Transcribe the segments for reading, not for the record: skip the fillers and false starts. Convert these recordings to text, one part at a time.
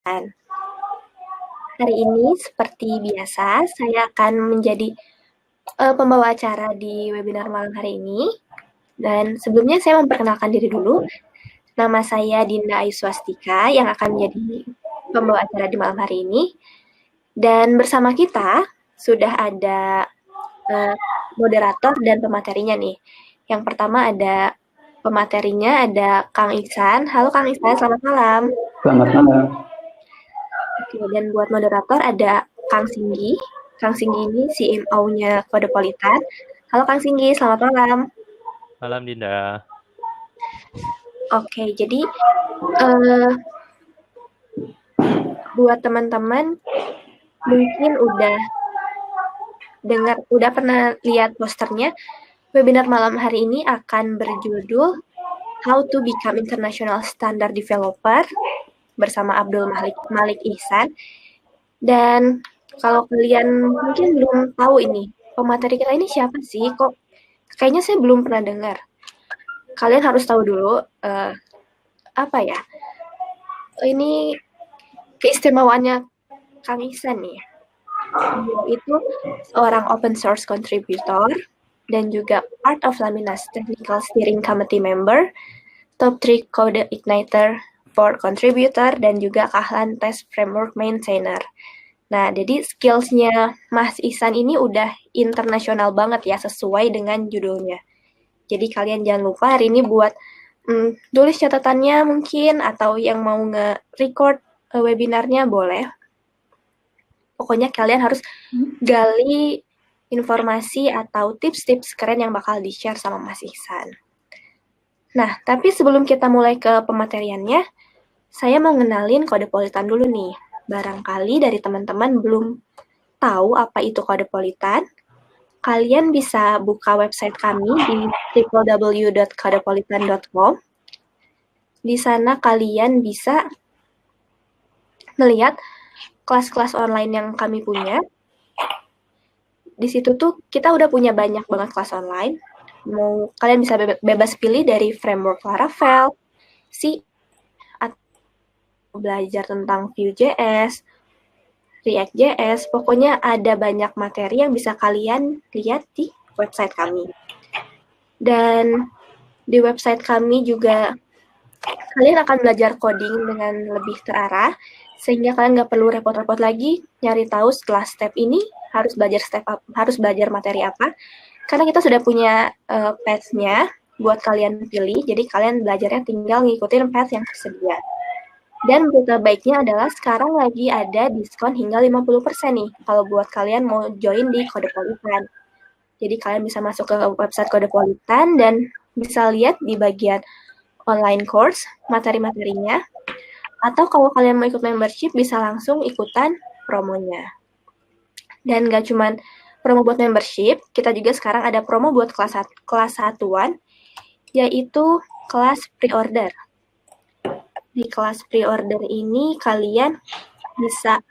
Hari ini seperti biasa, saya akan menjadi pembawa acara di webinar malam hari ini. Dan sebelumnya saya memperkenalkan diri dulu. Nama saya Dinda Aiswastika yang akan menjadi pembawa acara di malam hari ini. Dan bersama kita sudah ada moderator dan pematerinya nih. Yang pertama ada pematerinya, ada Kang Ihsan. Halo Kang Ihsan, selamat malam. Selamat malam. Oke, dan buat moderator ada Kang Singgi. Kang Singgi ini CMO-nya Kodepolitan. Halo Kang Singgi, selamat malam. Malam Dinda. Oke, jadi buat teman-teman mungkin udah pernah lihat posternya. Webinar malam hari ini akan berjudul How to Become International Standard Developer bersama Abdul Malik Ihsan. Dan kalau kalian mungkin belum tahu ini, pemateri kita ini siapa sih? Kok kayaknya saya belum pernah dengar. Kalian harus tahu dulu apa ya? Ini keistimewaannya Kang Ihsan nih. Dia itu seorang open source contributor dan juga part of Laminas Technical Steering Committee member, top 3 Code Igniter for Contributor, dan juga keahlian Test Framework Maintainer. Nah, jadi skills-nya Mas Ihsan ini udah internasional banget ya, sesuai dengan judulnya. Jadi kalian jangan lupa hari ini buat tulis catatannya mungkin, atau yang mau nge-record webinarnya boleh. Pokoknya kalian harus gali informasi atau tips-tips keren yang bakal di-share sama Mas Ihsan. Nah, tapi sebelum kita mulai ke pemateriannya, saya mau ngenalin Kodepolitan dulu nih. Barangkali dari teman-teman belum tahu apa itu Kodepolitan, kalian bisa buka website kami di www.kodepolitan.com. Di sana kalian bisa melihat kelas-kelas online yang kami punya. Di situ tuh kita udah punya banyak banget kelas online. Kalian bisa bebas pilih dari framework Laravel, C, atau belajar tentang Vue.js, React.js. Pokoknya ada banyak materi yang bisa kalian lihat di website kami. Dan di website kami juga kalian akan belajar coding dengan lebih terarah, sehingga kalian nggak perlu repot-repot lagi nyari tahu setelah step ini harus belajar materi apa, karena kita sudah punya path-nya buat kalian pilih, jadi kalian belajarnya tinggal ngikutin path yang tersedia. Dan berita baiknya adalah sekarang lagi ada diskon hingga 50% nih, kalau buat kalian mau join di Kodepolitan. Jadi kalian bisa masuk ke website Kodepolitan dan bisa lihat di bagian online course, materi-materinya, atau kalau kalian mau ikut membership bisa langsung ikutan promonya. Dan gak cuman promo buat membership, kita juga sekarang ada promo buat kelas satuan, yaitu kelas pre-order. Di kelas pre-order ini kalian bisa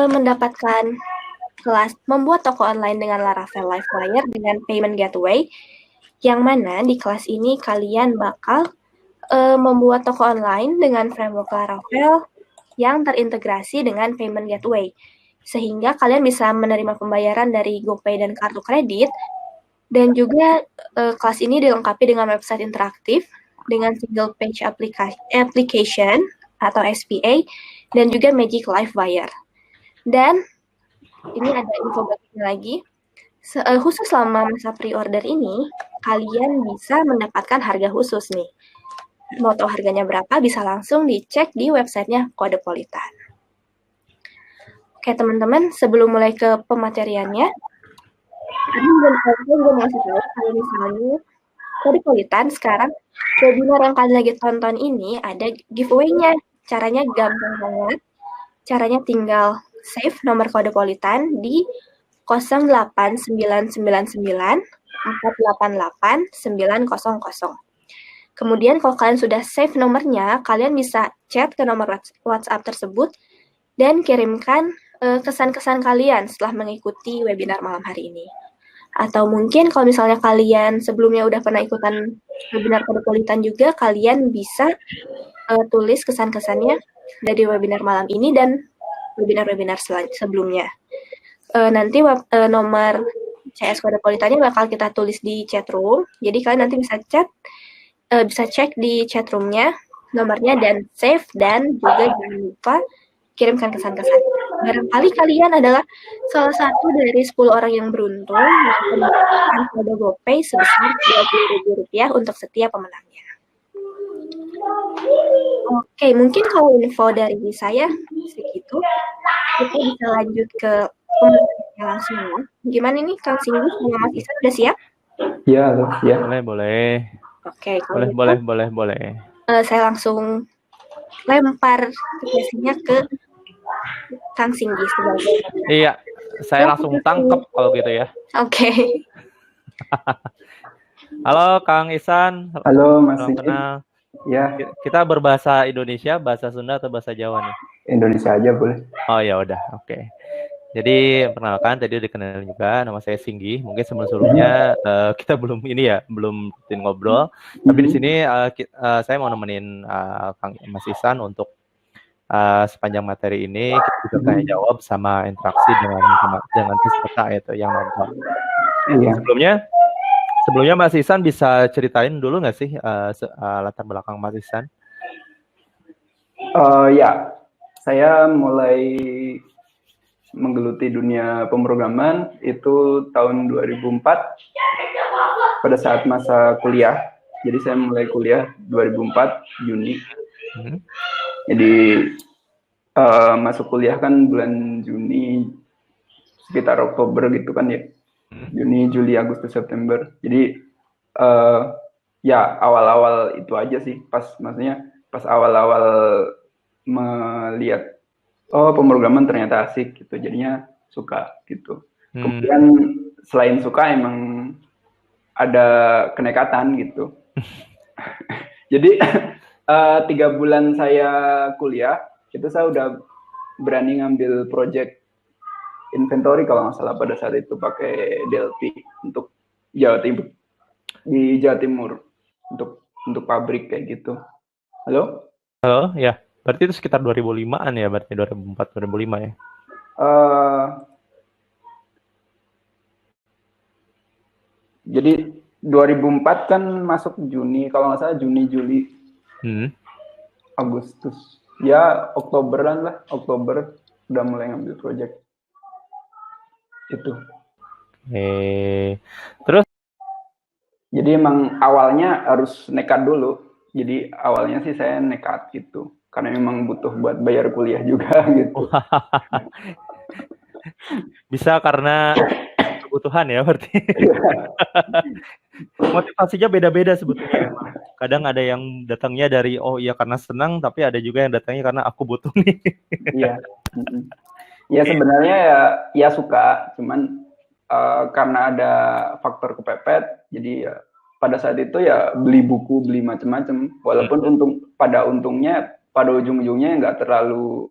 mendapatkan kelas membuat toko online dengan Laravel Livewire dengan Payment Gateway, yang mana di kelas ini kalian bakal membuat toko online dengan framework Laravel yang terintegrasi dengan Payment Gateway. Sehingga kalian bisa menerima pembayaran dari GoPay dan kartu kredit. Dan juga kelas ini dilengkapi dengan website interaktif dengan single page application atau SPA dan juga Magic Livewire. Dan ini ada infografiknya lagi. Khusus selama masa pre-order ini, kalian bisa mendapatkan harga khusus nih. Mau tahu harganya berapa, bisa langsung dicek di websitenya Kodepolitan. Oke teman-teman, sebelum mulai ke pemateriannya, tadi juga mau kasih tahu kalau misalnya Kodepolitan sekarang webinar yang kalian lagi tonton ini ada giveaway-nya. Caranya gampang banget. Caranya tinggal save nomor Kodepolitan di 08999 488 900. Kemudian kalau kalian sudah save nomornya, kalian bisa chat ke nomor WhatsApp tersebut dan kirimkan kesan-kesan kalian setelah mengikuti webinar malam hari ini. Atau mungkin kalau misalnya kalian sebelumnya udah pernah ikutan webinar Kodepolitan juga, kalian bisa tulis kesan-kesannya dari webinar malam ini dan webinar-webinar sebelumnya. Nanti nomor CS Kodepolitannya bakal kita tulis di chat room, jadi kalian nanti bisa cek di chat roomnya nomornya dan save, dan juga jangan lupa kirimkan kesan-kesan. Barangkali kalian adalah salah satu dari 10 orang yang beruntung yang mendapatkan kode GoPay sebesar Rp20.000 untuk setiap pemenangnya. Oke, mungkin kalau info dari saya segitu, kita bisa lanjut ke pemenangnya langsung ya. Gimana nih Kang Singgi sama Mas Isan, udah siap? Iya, loh, ya. Boleh. Oke, kalau Boleh. Saya langsung lempar tugasnya ke Kang Singgi sebagai. Iya, saya langsung tangkep kalau gitu ya. Oke. Halo Kang Isan. Halo Mas Salam Singgi. kenal. Ya, Kita berbahasa Indonesia, bahasa Sunda atau bahasa Jawa nih? Indonesia aja boleh. Oh ya udah, oke. Jadi perkenalkan, tadi udah dikenalin juga, nama saya Singgi. Mungkin sebelumnya kita belum rutin ngobrol. Tapi di sini saya mau nemenin Kang Mas Isan untuk sepanjang materi ini kita bisa tanya jawab sama interaksi dengan peserta itu yang nonton. Iya. Sebelumnya Mas Isan bisa ceritain dulu nggak sih latar belakang Mas Isan? Ya, saya mulai menggeluti dunia pemrograman itu tahun 2004 pada saat masa kuliah. Jadi saya mulai kuliah 2004 Juni. Jadi masuk kuliah kan bulan Juni sekitar Oktober gitu kan ya. Juni, Juli, Agustus, September. Jadi ya awal-awal itu aja sih. Pas awal-awal melihat pemrograman ternyata asik gitu, jadinya suka gitu. Kemudian selain suka emang ada kenekatan gitu. Jadi 3 bulan saya kuliah itu saya udah berani ngambil project inventory kalau nggak salah pada saat itu pakai DLP untuk Jawa Timur, di Jawa Timur untuk pabrik kayak gitu. Halo, ya. Berarti itu sekitar 2005-an ya, berarti 2004-2005 ya? Jadi 2004 kan masuk Juni, kalau nggak salah Juni, Juli, Agustus. Ya Oktoberan lah, Oktober udah mulai ngambil project. Itu. Terus? Jadi emang awalnya harus nekat dulu. Jadi awalnya sih saya nekat gitu. Karena memang butuh buat bayar kuliah juga gitu. Bisa karena kebutuhan ya berarti. Motivasinya beda-beda sebetulnya. Kadang ada yang datangnya dari karena senang, tapi ada juga yang datangnya karena aku butuh nih. Iya. Ya sebenarnya ya suka, cuman karena ada faktor kepepet, jadi ya pada saat itu ya beli buku, beli macam-macam. Walaupun pada ujung-ujungnya nggak terlalu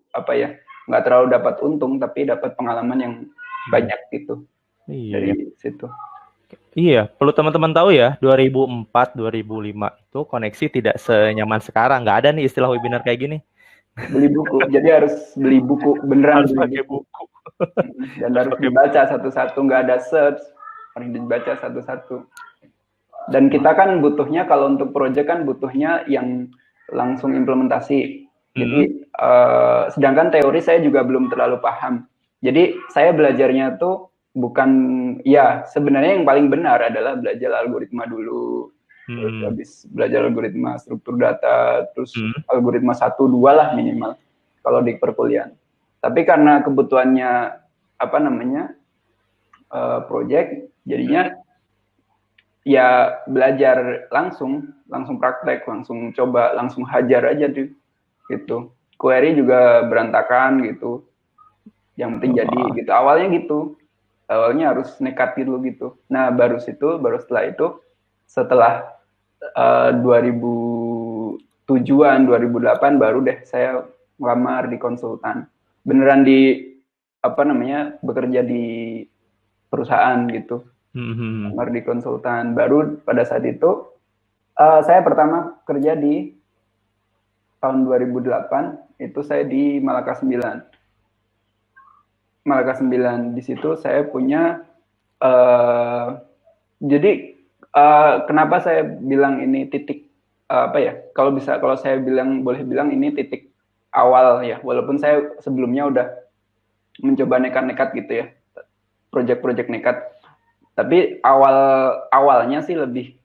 dapat untung, tapi dapat pengalaman yang banyak gitu. Dari situ. Iya, perlu teman-teman tahu ya, 2004-2005 itu koneksi tidak senyaman sekarang. Nggak ada nih istilah webinar kayak gini. Beli buku, jadi harus beli buku, beneran harus pakai buku. Dan harus dibaca satu-satu, nggak ada search, harus dibaca satu-satu. Dan kita kan butuhnya, kalau untuk project kan butuhnya yang langsung implementasi. Jadi sedangkan teori saya juga belum terlalu paham. Jadi saya belajarnya tuh bukan, ya sebenarnya yang paling benar adalah belajar algoritma dulu. Terus habis belajar algoritma struktur data, terus algoritma 1-2 lah minimal kalau di perkuliahan. Tapi karena kebutuhannya project, jadinya ya belajar langsung praktek, langsung coba, langsung hajar aja tuh gitu. Query juga berantakan gitu. Yang penting jadi gitu. Awalnya gitu. Awalnya harus nekat dulu gitu. Nah, baru setelah itu setelah 2007-an, 2008 baru deh saya ngelamar di konsultan. Beneran bekerja di perusahaan gitu. Lamar di konsultan. Baru pada saat itu saya pertama kerja di tahun 2008 itu saya di Malaka 9. Malaka 9 di situ saya punya jadi kenapa saya bilang ini titik apa ya? Kalau saya boleh bilang ini titik awal ya. Walaupun saya sebelumnya udah mencoba nekat-nekat gitu ya. Project-project nekat. Tapi awalnya sih lebih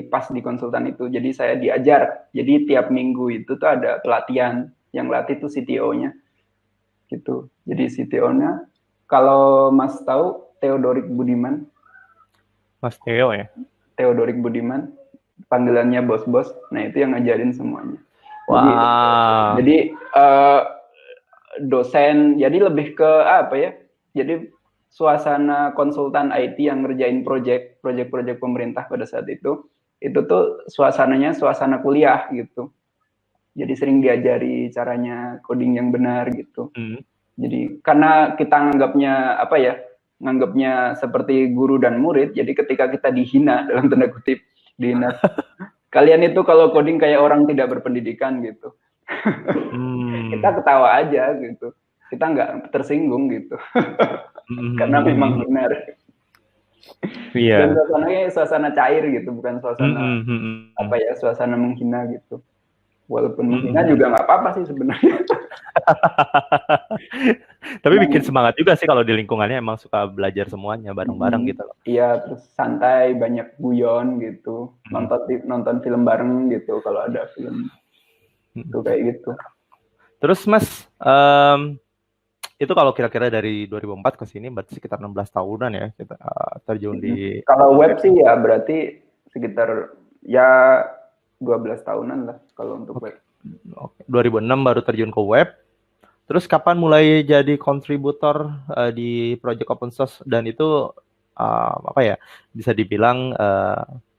pas di konsultan itu. Jadi saya diajar. Jadi tiap minggu itu tuh ada pelatihan. Yang latih tuh CTO-nya. Gitu. Jadi CTO-nya kalau Mas tahu Theodorik Budiman. Mas Theo ya? Theodorik Budiman. Panggilannya bos-bos. Nah, itu yang ngajarin semuanya. Wow. Jadi dosen. Jadi lebih ke apa ya? Jadi suasana konsultan IT yang ngerjain project pemerintah pada saat itu tuh suasananya suasana kuliah gitu. Jadi sering diajari caranya coding yang benar gitu. Jadi karena kita nganggapnya seperti guru dan murid, jadi ketika kita dihina dalam tanda kutip dihina, kalian itu kalau coding kayak orang tidak berpendidikan gitu. Kita ketawa aja gitu. Kita nggak tersinggung gitu. Karena memang benar. Iya. Dan suasananya suasana cair gitu, bukan suasana suasana menghina gitu. Walaupun menghina juga nggak apa-apa sih sebenarnya. Tapi bikin semangat juga sih kalau di lingkungannya emang suka belajar semuanya bareng-bareng gitu loh. Iya, terus santai, banyak guyon gitu, nonton film bareng gitu kalau ada film itu kayak gitu. Terus Mas, itu kalau kira-kira dari 2004 ke sini berarti sekitar 16 tahunan ya kita terjun di. Kalau web sih ya berarti sekitar ya 12 tahunan lah kalau untuk web. 2006 baru terjun ke web. Terus kapan mulai jadi kontributor di project open source dan itu bisa dibilang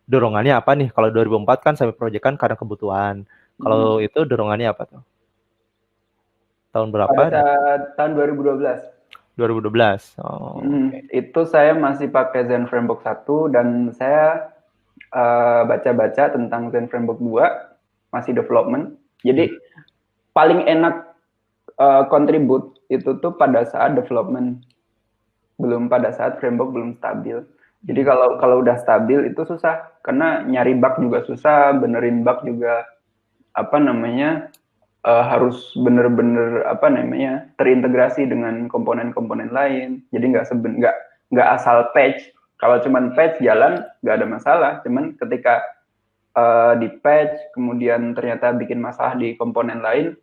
dorongannya apa nih? Kalau 2004 kan sampai project kan karena kebutuhan. Kalau itu dorongannya apa tuh? Tahun berapa? Pada tahun 2012. 2012. Oh, okay. Itu saya masih pakai Zen Framework 1 dan saya baca-baca tentang Zen Framework 2 masih development. Jadi paling enak kontribut itu tuh pada saat development, belum pada saat framework belum stabil. Jadi kalau udah stabil itu susah karena nyari bug juga susah, benerin bug juga harus bener-bener terintegrasi dengan komponen-komponen lain. Jadi nggak asal patch. Kalau cuman patch jalan nggak ada masalah. Cuman ketika di patch kemudian ternyata bikin masalah di komponen lain,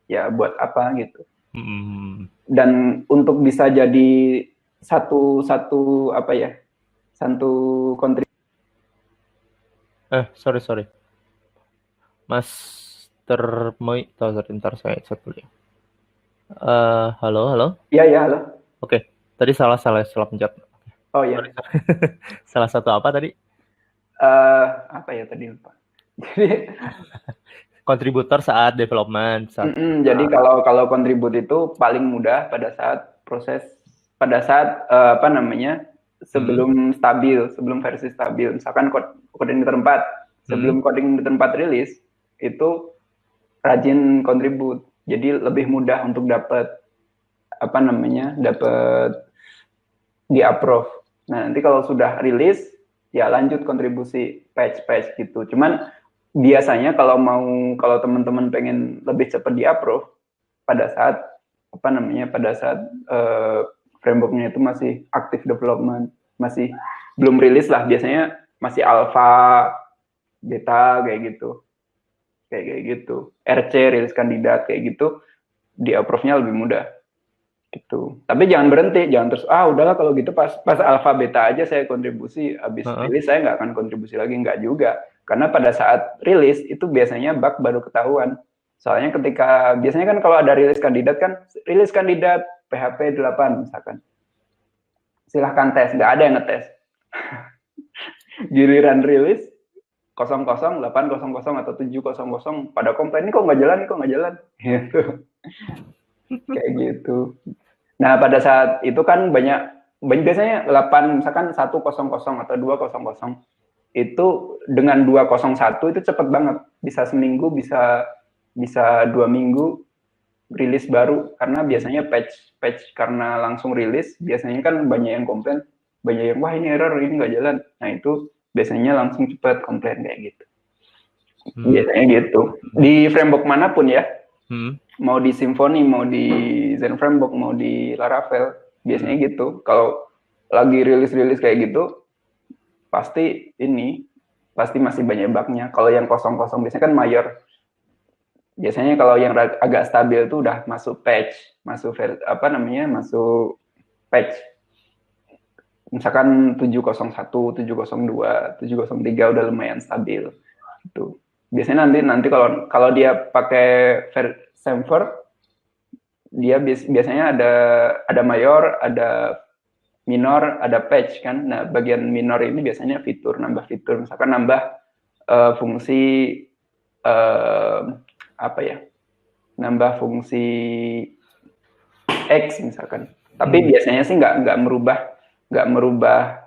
ya buat apa gitu. Dan untuk bisa jadi satu kontribusi. Sorry. Mas Termoi, sebentar saya chat dulu ya. Halo? Iya, halo. Oke, tadi salah pencet. Oh iya. Salah satu apa tadi? Apa ya tadi lupa. Jadi kontributor saat development. Jadi kalau kontribut itu paling mudah pada saat sebelum versi stabil. Misalkan coding di tempat, sebelum coding di tempat rilis itu rajin kontribut. Jadi lebih mudah untuk dapat di approve. Nah, nanti kalau sudah rilis ya lanjut kontribusi patch gitu. Cuman biasanya kalau teman-teman pengen lebih cepat di approve pada saat frameworknya itu masih active development, masih belum rilis lah, biasanya masih alpha, beta kayak gitu, RC rilis kandidat kayak gitu, di approve-nya lebih mudah gitu. Tapi jangan berhenti, jangan terus udahlah kalau gitu pas alpha beta aja saya kontribusi, habis rilis saya nggak akan kontribusi lagi, nggak juga. Karena pada saat rilis itu biasanya bug baru ketahuan. Soalnya biasanya kan kalau ada rilis kandidat PHP 8 misalkan. Silahkan tes, nggak ada yang ngetes. Giliran rilis 00, 800 atau 700 pada komplain, ini kok nggak jalan. Gitu. Kayak gitu. Nah pada saat itu kan banyak biasanya 8 misalkan 100 atau 200 itu dengan 201 itu cepet banget, bisa seminggu, bisa 2 minggu rilis baru, karena biasanya patch karena langsung rilis biasanya kan banyak yang komplain, banyak yang wah ini error, ini nggak jalan. Nah itu biasanya langsung cepet komplain kayak gitu. Biasanya gitu di framework manapun ya, mau di Symfony, mau di Zen Framework, mau di Laravel, biasanya gitu. Kalau lagi rilis kayak gitu pasti masih banyak bugnya. Kalau yang kosong biasanya kan mayor. Biasanya kalau yang agak stabil itu udah masuk patch, masuk patch. Misalkan 701, 702, 703 udah lumayan stabil. Gitu. Biasanya nanti kalau dia pakai Semver, dia biasanya ada mayor, ada minor, ada patch kan. Nah, bagian minor ini biasanya nambah fitur, misalkan nambah fungsi nambah fungsi X misalkan. Tapi biasanya sih nggak merubah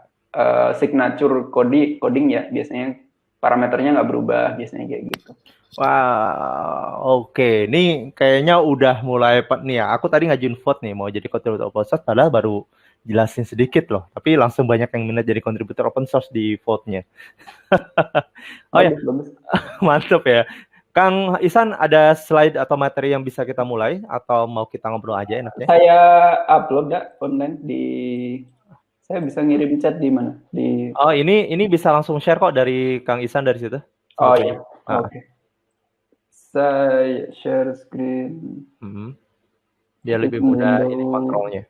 signature coding ya. Biasanya parameternya nggak berubah, biasanya kayak gitu. Wah, oke. Ini kayaknya udah mulai nih ya. Aku tadi ngajuin vote nih mau jadi contributor open source, padahal baru jelasin sedikit loh. Tapi langsung banyak yang minat jadi contributor open source di vote-nya. Oh ya, mantap ya. Kang Ihsan, ada slide atau materi yang bisa kita mulai atau mau kita ngobrol aja enaknya? Saya upload ya online di. Saya bisa ngirim chat di mana? Oh, ini bisa langsung share kok dari Kang Ihsan dari situ. Oh iya. Oke. Saya share screen. Biar lebih mudah ini kontrolnya.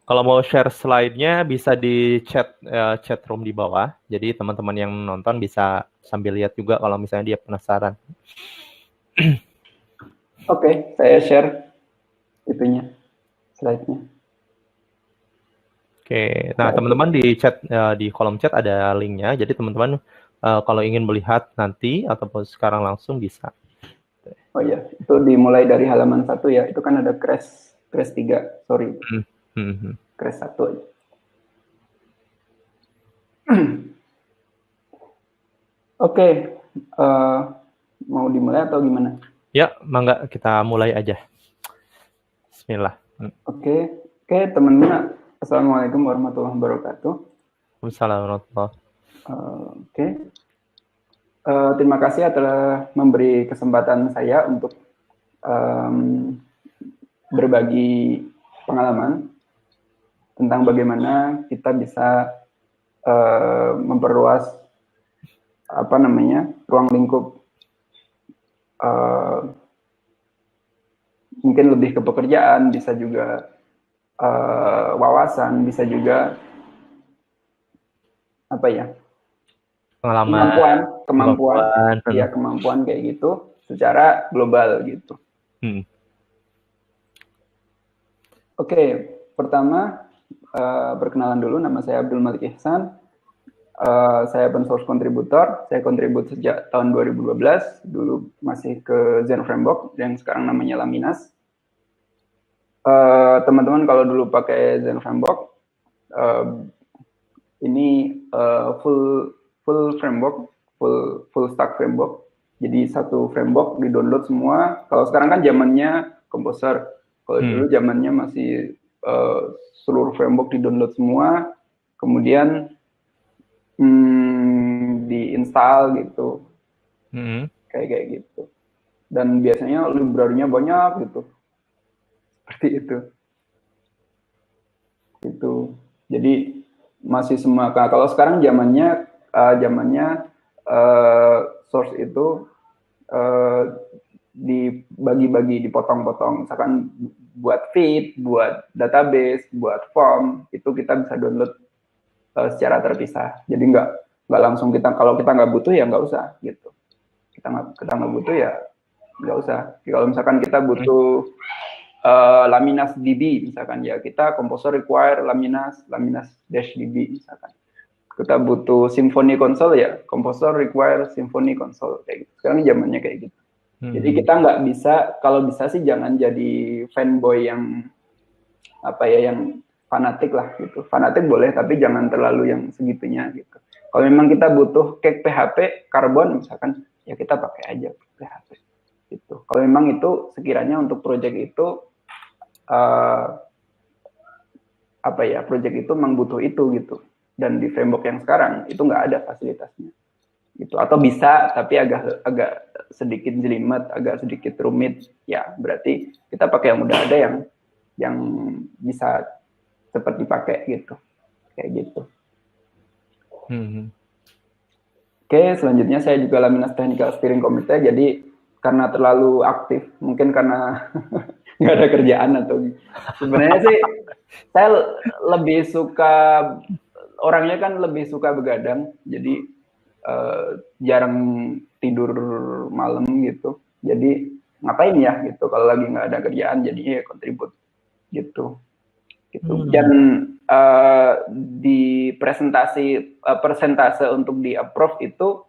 Kalau mau share slide-nya bisa di chat room di bawah. Jadi teman-teman yang nonton bisa sambil lihat juga kalau misalnya dia penasaran. Oke, saya share itunya, slide-nya. Oke, nah teman-teman di chat di kolom chat ada link-nya. Jadi teman-teman kalau ingin melihat nanti ataupun sekarang langsung bisa. Oh iya, itu dimulai dari halaman 1 ya. Itu kan ada crash 3, sorry. Crash 1 aja. Oke, mau dimulai atau gimana? Ya, mangga kita mulai aja. Bismillah. Oke, teman-teman. Assalamualaikum warahmatullahi wabarakatuh. Waalaikumsalam warahmatullahi wabarakatuh. Oke. Terima kasih telah memberi kesempatan saya untuk berbagi pengalaman tentang bagaimana kita bisa memperluas ruang lingkup mungkin lebih ke pekerjaan, bisa juga wawasan, bisa juga kemampuan kayak gitu secara global gitu. Oke, pertama perkenalan dulu, nama saya Abdul Malik Ihsan. Saya open source contributor. Saya kontribut sejak tahun 2012. Dulu masih ke Zen Framework yang sekarang namanya Laminas. Teman-teman kalau dulu pakai Zen Framework, ini full framework, full stack framework. Jadi satu framework di-download semua. Kalau sekarang kan zamannya Composer. Kalau dulu zamannya masih seluruh framework di-download semua, kemudian di-install gitu. Kayak gitu. Dan biasanya library-nya banyak gitu. Seperti itu. Gitu. Jadi masih semua. Kalau sekarang zamannya source itu dibagi-bagi, dipotong-potong. Misalkan buat feed, buat database, buat form, itu kita bisa download secara terpisah. Jadi nggak langsung kalau kita nggak butuh ya nggak usah gitu. Kita nggak butuh ya nggak usah. Kalau misalkan kita butuh Laminas DB misalkan ya, kita Composer require Laminas-DB misalkan. Kita butuh Symfony Console ya, Composer require Symfony Console kayak gitu. Sekarang zamannya kayak gitu. Jadi kita nggak bisa, kalau bisa sih jangan jadi fanboy yang yang fanatik lah gitu. Fanatik boleh, tapi jangan terlalu yang segitunya gitu. Kalau memang kita butuh cake PHP karbon misalkan, ya kita pakai aja PHP gitu. Kalau memang itu sekiranya untuk project itu project itu memang butuh itu gitu. Dan di framework yang sekarang itu nggak ada fasilitasnya gitu. Atau bisa tapi agak sedikit jelimet, agak sedikit rumit, ya berarti kita pakai yang udah ada yang bisa cepat dipakai gitu, kayak gitu. Oke, selanjutnya saya juga Laminas Technical Steering Committee. Jadi karena terlalu aktif, mungkin karena nggak ada kerjaan atau sebenarnya sih saya lebih suka, orangnya kan lebih suka begadang, jadi jarang tidur malam gitu. Jadi ngapain ya gitu kalau lagi nggak ada kerjaan, jadi kontribut gitu. Dan di persentase untuk di approve itu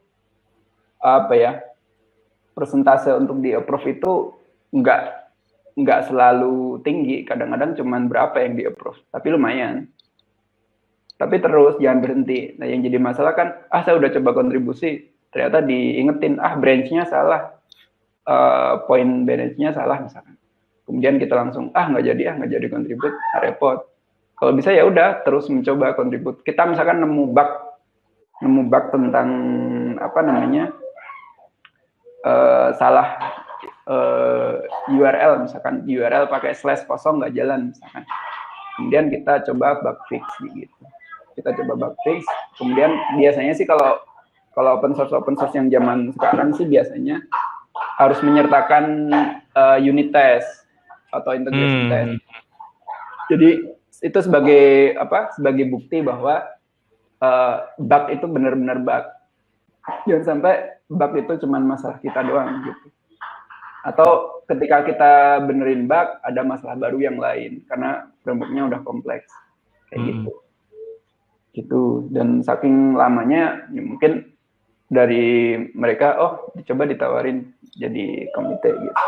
persentase untuk di approve itu nggak selalu tinggi, kadang-kadang cuman berapa yang di approve, tapi lumayan. Tapi terus jangan berhenti. Nah yang jadi masalah kan, saya udah coba kontribusi, ternyata diingetin, branch-nya salah, poin branch-nya salah misalkan. Kemudian kita langsung, nggak jadi kontribut, repot. Kalau bisa ya udah terus mencoba kontribut. Kita misalkan nemu bug tentang salah URL, misalkan URL pakai / kosong nggak jalan misalkan. Kemudian kita coba bug fix gitu. Kita coba bug fix, kemudian biasanya sih kalau open source yang zaman sekarang sih biasanya harus menyertakan unit test atau integration test. Jadi itu sebagai bukti bahwa bug itu benar-benar bug. Jangan sampai bug itu cuma masalah kita doang gitu. Atau ketika kita benerin bug ada masalah baru yang lain karena framework-nya udah kompleks kayak gitu. Dan saking lamanya ya mungkin dari mereka coba ditawarin jadi komite gitu.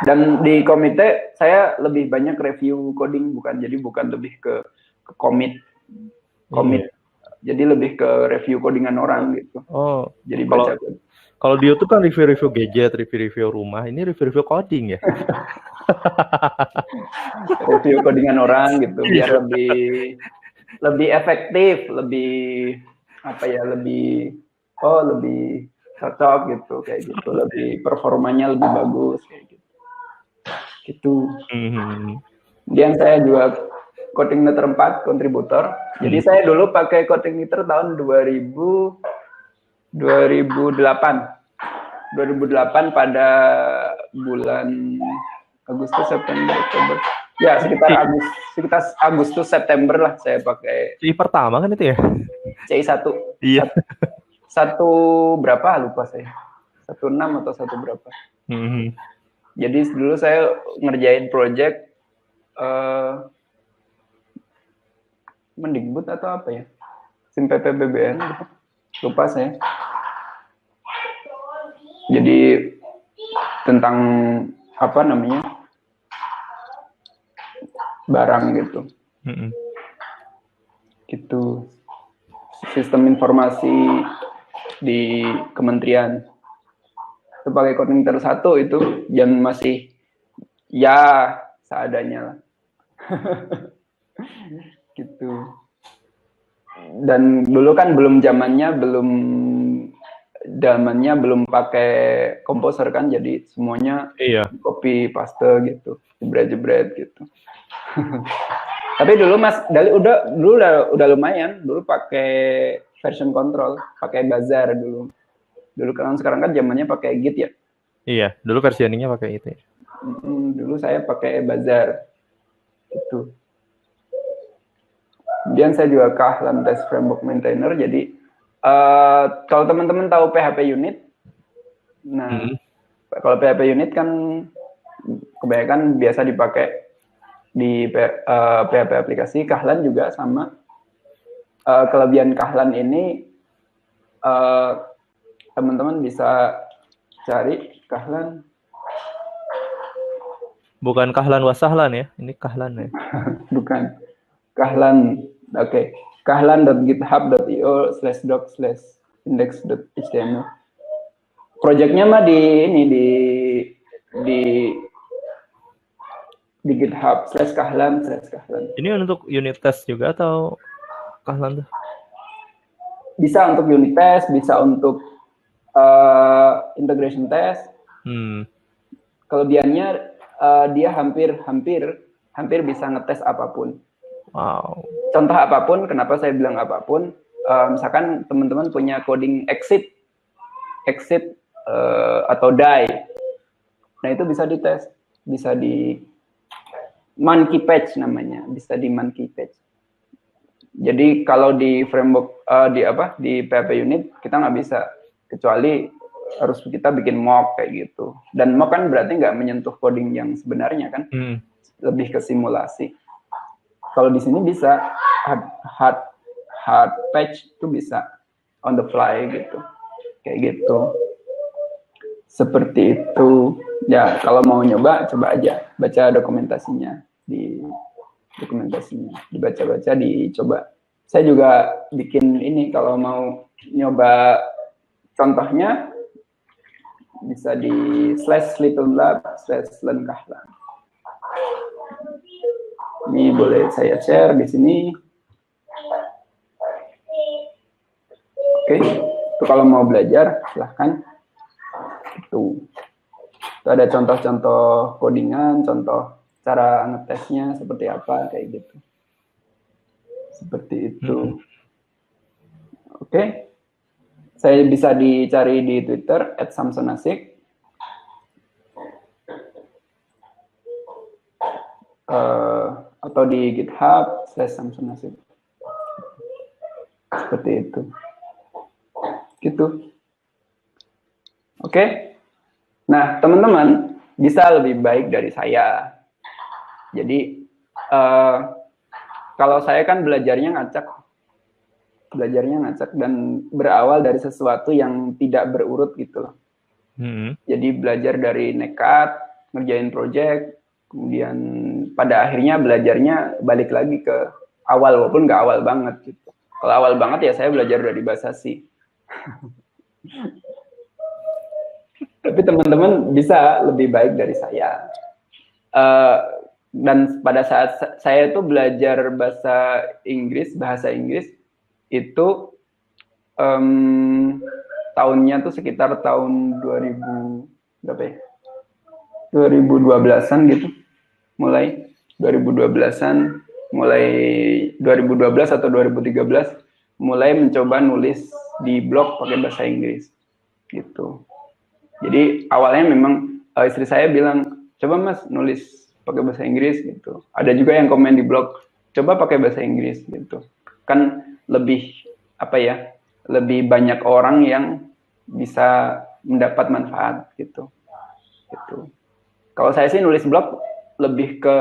Dan di komite saya lebih banyak review coding, bukan lebih ke commit. Jadi lebih ke review codingan orang gitu. Jadi baca code. Kalau di YouTube kan review gadget, review rumah, ini review coding ya. Review codingan orang gitu biar lebih efektif, lebih lebih cocok gitu kayak gitu, lebih performanya lebih bagus kayak gitu. Kemudian saya juga CodingKniter 4 kontributor. Jadi saya dulu pakai CodingKniter tahun 2008 pada bulan Agustus, September, Oktober. Ya, sekitar Agustus September lah saya pakai. CI pertama kan itu ya? CI 1. Iya. Satu berapa lupa saya. 16 atau satu berapa. Jadi dulu saya ngerjain project Mendikbud atau apa ya? SIM PPBBN gitu. Lupa saya. Jadi tentang barang gitu. Gitu. Sistem informasi di kementerian. Sebagai CodingKniter 1 itu yang masih ya seadanya lah. Gitu. Dan dulu kan zamannya belum pakai komposer kan, jadi semuanya copy paste gitu, jebret gitu. Tapi dulu Mas Dali udah lumayan, dulu pakai version control, pakai Bazaar dulu. Kan sekarang kan zamannya pakai Git ya. Iya, dulu versioningnya pakai itu. Dulu saya pakai Bazaar gitu. Kemudian saya juga Kahlan Test Framework Maintainer. Jadi kalau teman-teman tahu PHP Unit, nah kalau PHP Unit kan kebanyakan biasa dipakai di PHP aplikasi. Kahlan juga sama. Kelebihan Kahlan ini teman-teman bisa cari Kahlan Bukan kahlan wasahlan ya, ini kahlan ya. Bukan. Kahlan. Oke. kahlan.github.io/doc/index.html. Projectnya mah di GitHub /kahlan. Ini untuk unit test juga atau kahlan tuh? Bisa untuk unit test, bisa untuk integration test. Kelebihannya dia hampir bisa ngetes apapun. Wow. Contoh apapun, kenapa saya bilang apapun? Misalkan teman-teman punya coding exit atau die. Nah, itu bisa dites, bisa di monkey patch namanya, bisa di monkey patch. Jadi kalau di framework di PHP unit kita nggak bisa, kecuali harus kita bikin mock kayak gitu. Dan mock kan berarti nggak menyentuh coding yang sebenarnya kan, lebih ke simulasi. Kalau di sini bisa hard patch itu bisa on the fly gitu, kayak gitu. Seperti itu. Ya, kalau mau nyoba, coba aja. Baca dokumentasinya. Dibaca-baca, dicoba. Saya juga bikin ini, kalau mau nyoba contohnya, bisa di /littlelab/learnkahlan. Ini boleh saya share di sini. Oke, itu kalau mau belajar, silahkan. Itu ada contoh-contoh codingan, contoh cara ngetesnya seperti apa, kayak gitu. Seperti itu. Oke. Saya bisa dicari di Twitter @samsonasik. Atau di GitHub /samsonasik. Seperti itu. Gitu. Oke. Nah, teman-teman bisa lebih baik dari saya. Jadi, kalau saya kan belajarnya ngacak dan berawal dari sesuatu yang tidak berurut gitu loh. Jadi belajar dari nekat, ngerjain project, kemudian pada akhirnya belajarnya balik lagi ke awal, walaupun nggak awal banget gitu. Kalau awal banget ya saya belajar dari bahasa C. Tapi teman-teman bisa lebih baik dari saya. Dan pada saat saya tuh belajar bahasa Inggris itu tahunnya tuh sekitar tahun 2012-an gitu. Mulai 2012-an, mulai 2012 atau 2013 mulai mencoba nulis di blog pakai bahasa Inggris gitu. Jadi awalnya memang istri saya bilang, coba mas nulis pakai bahasa Inggris gitu. Ada juga yang komen di blog, coba pakai bahasa Inggris gitu. Kan lebih lebih banyak orang yang bisa mendapat manfaat gitu. Kalau saya sih nulis blog lebih ke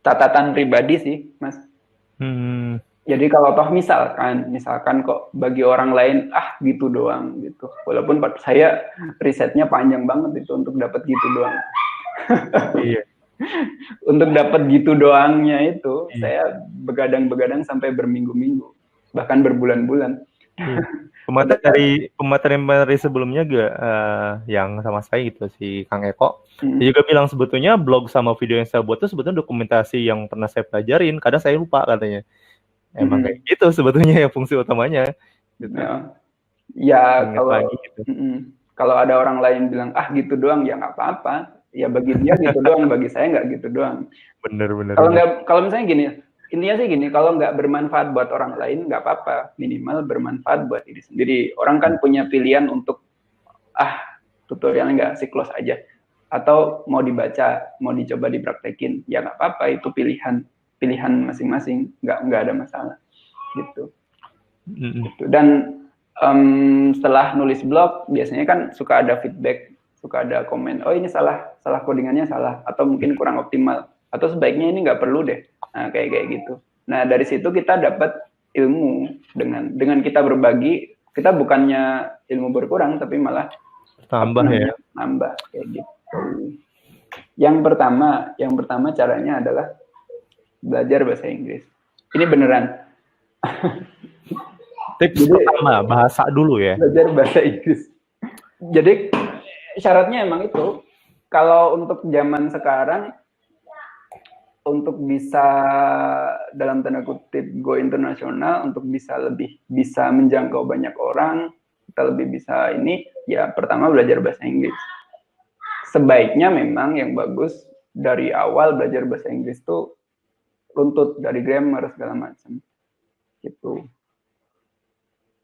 catatan pribadi sih, mas. Jadi kalau toh misalkan kok bagi orang lain gitu doang gitu. Walaupun saya risetnya panjang banget itu untuk dapat gitu doang. Iya. Untuk dapat gitu doangnya itu saya begadang sampai berminggu-minggu, bahkan berbulan-bulan. Pemateri sebelumnya juga yang sama saya gitu, si Kang Eko, dia juga bilang sebetulnya blog sama video yang saya buat itu sebetulnya dokumentasi yang pernah saya pelajarin, kadang saya lupa katanya. Emang kayak gitu sebetulnya ya fungsi utamanya. Gitu. Ya kalau ada orang lain bilang gitu doang ya nggak apa-apa. Ya bagi dia gitu doang, bagi saya nggak gitu doang. Bener. Kalau misalnya gini, intinya sih gini, kalau nggak bermanfaat buat orang lain nggak apa-apa, minimal bermanfaat buat diri sendiri. Orang kan punya pilihan untuk tutorialnya nggak asik, close aja, atau mau dibaca, mau dicoba dipraktekin, ya nggak apa-apa, itu pilihan masing-masing, nggak ada masalah gitu. Dan setelah nulis blog biasanya kan suka ada feedback, suka ada komen, oh ini salah codingannya salah, atau mungkin kurang optimal, atau sebaiknya ini nggak perlu deh. Nah, kayak gitu. Nah, dari situ kita dapat ilmu dengan kita berbagi, kita bukannya ilmu berkurang tapi malah tambah ya. Nambah kayak gitu. Yang pertama caranya adalah belajar bahasa Inggris. Ini beneran. Tips pertama, bahasa dulu ya. Belajar bahasa Inggris. Jadi syaratnya emang itu. Kalau untuk zaman sekarang, untuk bisa dalam tanda kutip go internasional, untuk lebih bisa menjangkau banyak orang, kita lebih bisa ini, ya pertama belajar bahasa Inggris. Sebaiknya memang yang bagus dari awal belajar bahasa Inggris tuh runtut dari grammar segala macam. Gitu.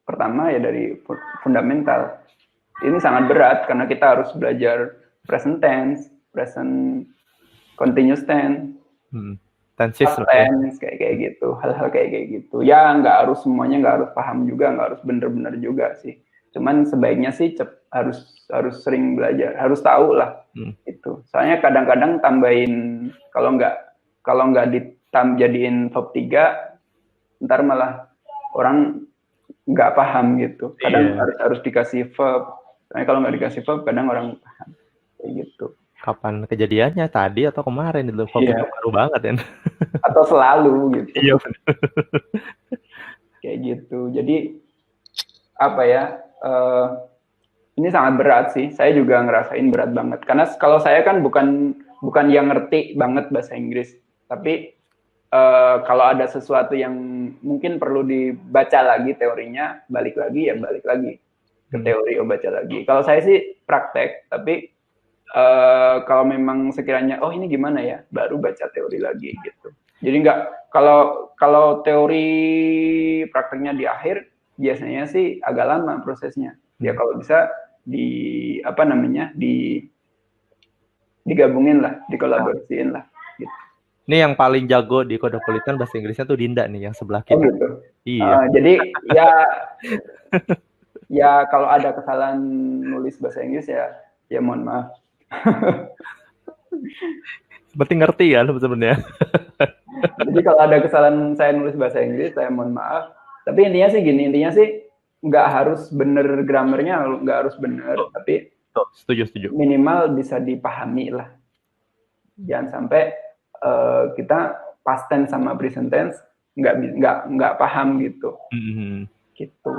Pertama ya dari fundamental. Ini sangat berat karena kita harus belajar present tense, present continuous tense, tenses tense kayak gitu, hal-hal kayak gitu. Ya nggak harus semuanya, nggak harus paham juga, nggak harus bener-bener juga sih. Cuman sebaiknya sih harus sering belajar, harus tahu lah itu. Soalnya kadang-kadang tambahin kalau nggak jadiin verb 3, ntar malah orang nggak paham gitu. Kadang harus dikasih verb. Soalnya kalau nggak dikasih verb, kadang orang paham kayak gitu. Kapan kejadiannya? Tadi atau kemarin itu? Verb itu baru banget ya. Atau selalu gitu. Iya. Kayak gitu. Jadi apa ya? Ini sangat berat sih. Saya juga ngerasain berat banget. Karena kalau saya kan bukan yang ngerti banget bahasa Inggris, tapi kalau ada sesuatu yang mungkin perlu dibaca lagi teorinya, balik lagi ke teori, baca lagi. Kalau saya sih praktek, tapi kalau memang sekiranya ini gimana ya, baru baca teori lagi gitu. Jadi nggak, kalau teori prakteknya di akhir, biasanya sih agak lama prosesnya. Ya kalau bisa digabungin lah, dikolaborasiin lah. Gitu. Ini yang paling jago di Kodopolitan bahasa Inggrisnya tuh Dinda nih, yang sebelah kita. Gitu. Iya. Jadi ya kalau ada kesalahan nulis bahasa Inggris ya mohon maaf. Seperti ngerti kan sebenarnya. Jadi kalau ada kesalahan saya nulis bahasa Inggris, saya mohon maaf. Tapi intinya sih nggak harus bener grammarnya, nggak harus bener, tapi setuju. Minimal bisa dipahami lah. Jangan sampai kita past tense sama present tense nggak paham gitu. Gitu.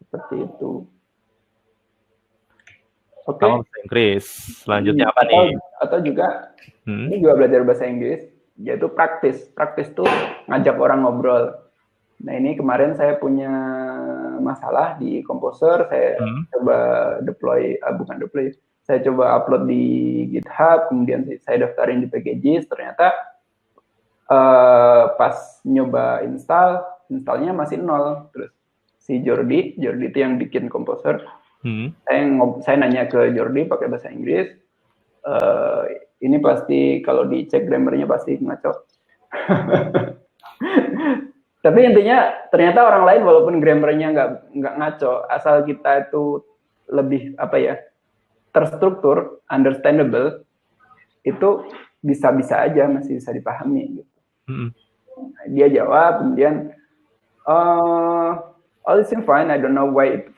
Seperti itu. Oke. Bahasa Inggris. Selanjutnya apa nih? Atau juga ini juga belajar bahasa Inggris, yaitu praktis. Praktis tuh ngajak orang ngobrol. Nah ini kemarin saya punya masalah di Composer, saya coba saya coba upload di GitHub, kemudian saya daftarin di packages, ternyata pas nyoba installnya masih 0. Terus si Jordi itu yang bikin Composer, saya nanya ke Jordi pakai bahasa Inggris, ini pasti kalau dicek grammarnya pasti ngaco. Tapi intinya ternyata orang lain walaupun grammarnya nggak ngaco, asal kita itu lebih terstruktur, understandable, itu bisa aja, masih bisa dipahami gitu. Dia jawab, kemudian all is fine, I don't know why it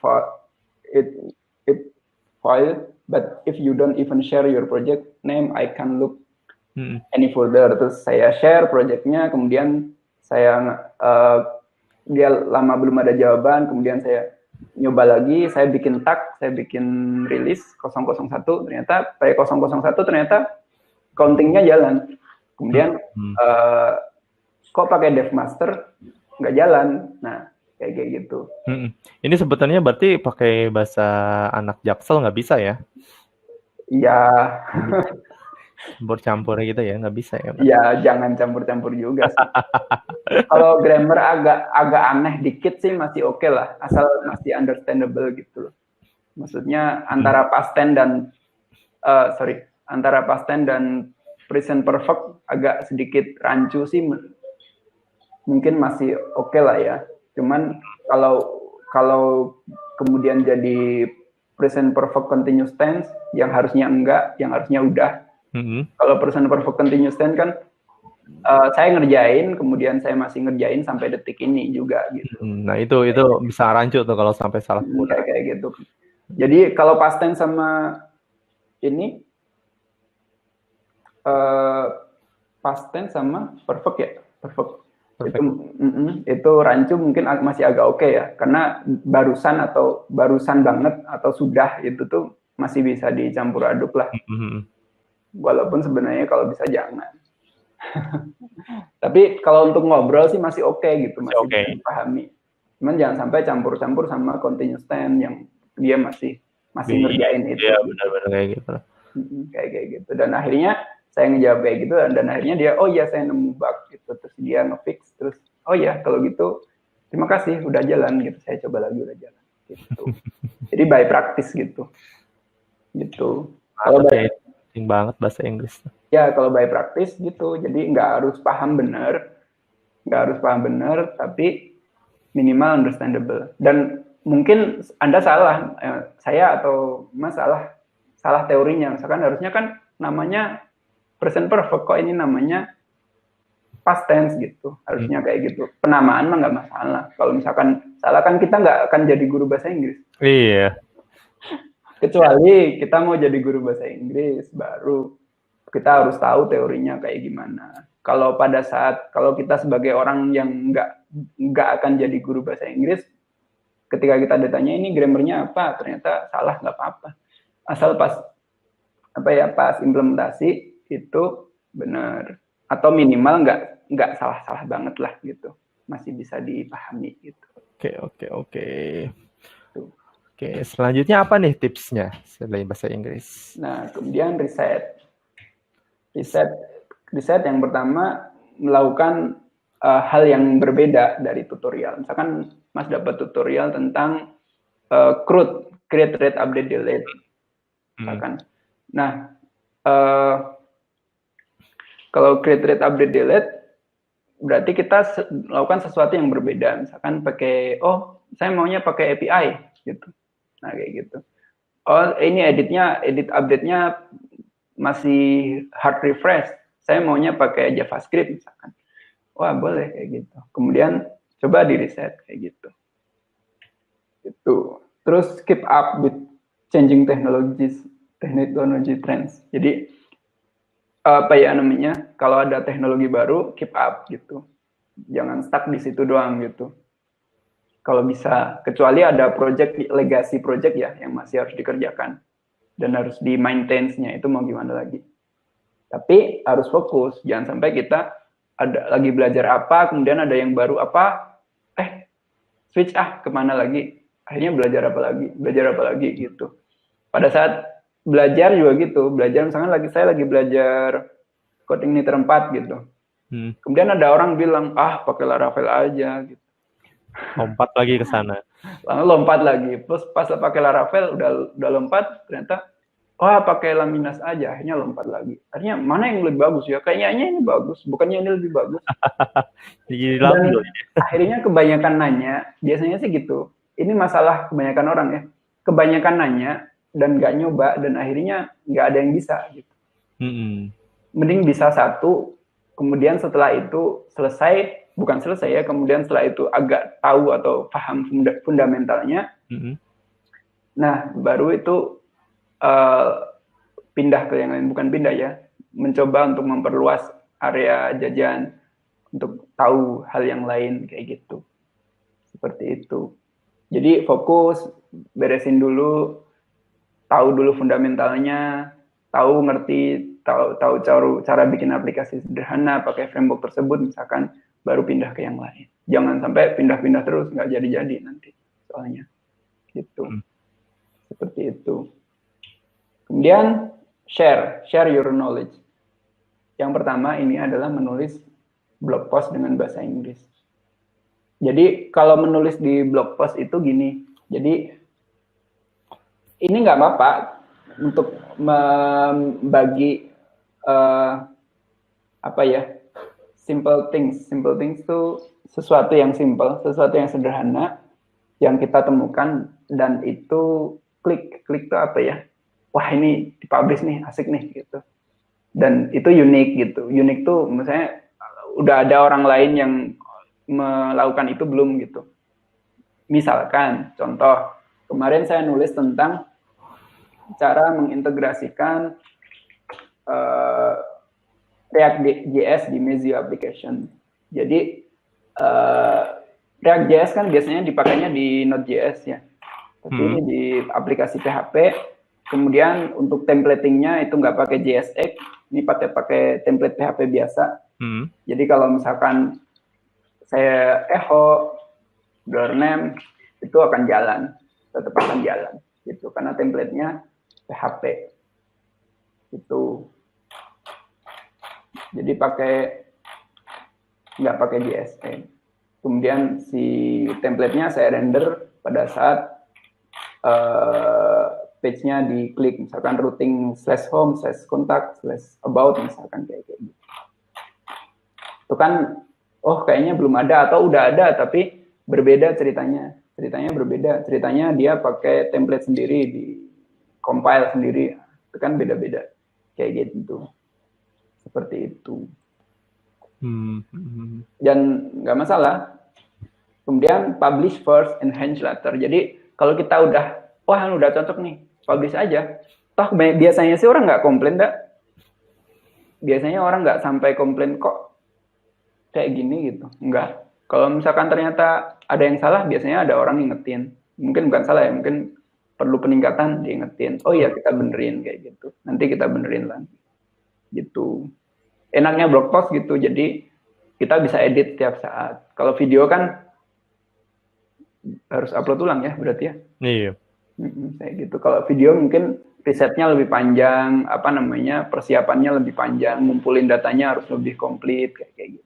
failed, but if you don't even share your project name, I can look any further. Terus saya share projectnya, kemudian dia lama belum ada jawaban, kemudian saya nyoba lagi, saya bikin tag, saya bikin rilis 001, ternyata pakai 001 ternyata countingnya jalan. Kemudian kok pakai DevMaster nggak jalan. Nah, kayak gitu. Ini sebetulnya berarti pakai bahasa anak Jaksel nggak bisa ya? Iya. Campur gitu ya, nggak bisa ya? Iya, jangan campur-campur juga sih. Kalau grammar agak aneh dikit sih masih oke lah, asal masih understandable gitu loh. Maksudnya antara past tense dan present perfect agak sedikit rancu sih, mungkin masih oke lah ya. Cuman kalau kemudian jadi present perfect continuous tense yang harusnya enggak, yang harusnya udah. Kalau present perfect continuous tense kan saya ngerjain, kemudian saya masih ngerjain sampai detik ini juga gitu. Nah itu bisa rancu tuh kalau sampai salah kayak gitu. Jadi kalau past tense sama ini past tense sama perfect ya, perfect. Itu rancu mungkin masih agak oke ya, karena barusan atau barusan banget atau sudah itu tuh masih bisa dicampur aduk lah. Walaupun sebenarnya kalau bisa jangan. Tapi kalau untuk ngobrol sih masih oke gitu, masih bisa dipahami. Cuman jangan sampai campur-campur sama continuous tense yang dia masih ngerjain itu. Iya, benar-benar kayak gitu. Kayak gitu. Dan akhirnya saya ngejawab kayak gitu, dan akhirnya dia, oh iya saya nemu bug gitu, terus dia nge-fix, terus oh ya kalau gitu terima kasih udah jalan gitu, saya coba lagi udah jalan gitu. Jadi by practice gitu. Kalau penting banget bahasa Inggris. Ya kalau by practice gitu, jadi nggak harus paham bener, tapi minimal understandable. Dan mungkin Anda salah, saya atau Mas salah teorinya. Misalkan harusnya kan namanya present perfect, kok ini namanya past tense gitu, harusnya kayak gitu. Penamaan mah nggak masalah. Kalau misalkan salah kan kita nggak akan jadi guru bahasa Inggris. Iya. Kecuali kita mau jadi guru bahasa Inggris, baru kita harus tahu teorinya kayak gimana. Kalau kita sebagai orang yang nggak akan jadi guru bahasa Inggris, ketika kita ditanya ini grammarnya apa, ternyata salah, nggak apa-apa. Asal pas implementasi itu benar, atau minimal nggak salah banget lah gitu, masih bisa dipahami gitu. Oke, selanjutnya apa nih tipsnya selain bahasa Inggris? Nah, kemudian riset yang pertama melakukan hal yang berbeda dari tutorial. Misalkan Mas dapat tutorial tentang CRUD, create, read, update, delete, misalkan. Nah, kalau create, read, update, delete, berarti kita melakukan sesuatu yang berbeda. Misalkan saya maunya pakai API gitu. Nah, kayak gitu. Oh, ini edit update-nya masih hard refresh. Saya maunya pakai JavaScript misalkan. Wah, boleh kayak gitu. Kemudian coba di reset kayak gitu. Terus keep up with changing technology trends. Jadi kalau ada teknologi baru, keep up gitu. Jangan stuck di situ doang gitu. Kalau bisa, kecuali ada legacy project ya, yang masih harus dikerjakan. Dan harus di-maintain-nya, itu mau gimana lagi. Tapi harus fokus, jangan sampai kita lagi belajar apa, kemudian ada yang baru apa, switch kemana lagi. Akhirnya belajar apa lagi gitu. Pada saat belajar juga gitu, misalkan saya lagi belajar coding Niter 4 gitu. Kemudian ada orang bilang, pakai Laravel aja gitu. Lompat lagi ke sana. Lompat lagi. Terus pas pakai Laravel udah lompat, ternyata pakai Laminas aja, akhirnya lompat lagi. Akhirnya mana yang lebih bagus ya? Kayaknya ini bagus, bukannya ini lebih bagus. Dan akhirnya kebanyakan nanya, biasanya sih gitu. Ini masalah kebanyakan orang ya. Kebanyakan nanya dan nggak nyoba, dan akhirnya nggak ada yang bisa gitu. Mending bisa satu, kemudian setelah itu bukan selesai ya, kemudian setelah itu agak tahu atau paham fundamentalnya, nah baru itu pindah ke yang lain, bukan pindah ya, mencoba untuk memperluas area jajan untuk tahu hal yang lain kayak gitu, seperti itu. Jadi fokus, beresin dulu, tahu dulu fundamentalnya, tahu cara bikin aplikasi sederhana pakai framework tersebut misalkan, baru pindah ke yang lain. Jangan sampai pindah-pindah terus, nggak jadi-jadi nanti soalnya. Gitu. Seperti itu. Kemudian share your knowledge. Yang pertama ini adalah menulis blog post dengan bahasa Inggris. Jadi kalau menulis di blog post itu gini, jadi ini nggak apa-apa untuk membagi simple things itu sesuatu yang simple, sesuatu yang sederhana yang kita temukan, dan itu klik itu apa ya? Wah, ini dipublish nih, asik nih gitu. Dan itu unik gitu. Unik tuh misalnya udah ada orang lain yang melakukan itu belum gitu. Misalkan contoh, kemarin saya nulis tentang cara mengintegrasikan React.js di Mezio application. Jadi React.js kan biasanya dipakainya di Node.js ya. Tapi ini di aplikasi PHP. Kemudian untuk templatingnya itu nggak pakai JSX, ini pakai template PHP biasa. Jadi kalau misalkan saya echo $name itu akan jalan, tetap akan jalan, gitu. Karena templatenya PHP. Itu. Jadi nggak pakai JSX. Kemudian si templatenya saya render pada saat page-nya diklik, misalkan routing /home, /contact, /about, misalkan kayak gitu. Itu kan, kayaknya belum ada atau udah ada, tapi berbeda ceritanya. Ceritanya berbeda. Ceritanya dia pakai template sendiri, di compile sendiri. Itu kan beda-beda. Kayak gitu. Seperti itu. Dan nggak masalah. Kemudian publish first, enhance later. Jadi kalau kita udah cocok nih, publish aja. Toh biasanya sih orang nggak komplain, biasanya orang nggak sampai komplain kok kayak gini gitu. Enggak. Kalau misalkan ternyata ada yang salah, biasanya ada orang ingetin. Mungkin bukan salah ya, mungkin perlu peningkatan, diingetin. Oh iya, kita benerin kayak gitu. Nanti kita benerin lagi. Gitu. Enaknya blog post gitu, jadi kita bisa edit tiap saat. Kalau video kan harus upload ulang ya, berarti ya. Iya. Kayak gitu. Kalau video mungkin risetnya lebih panjang, persiapannya lebih panjang, ngumpulin datanya harus lebih komplit kayak gitu.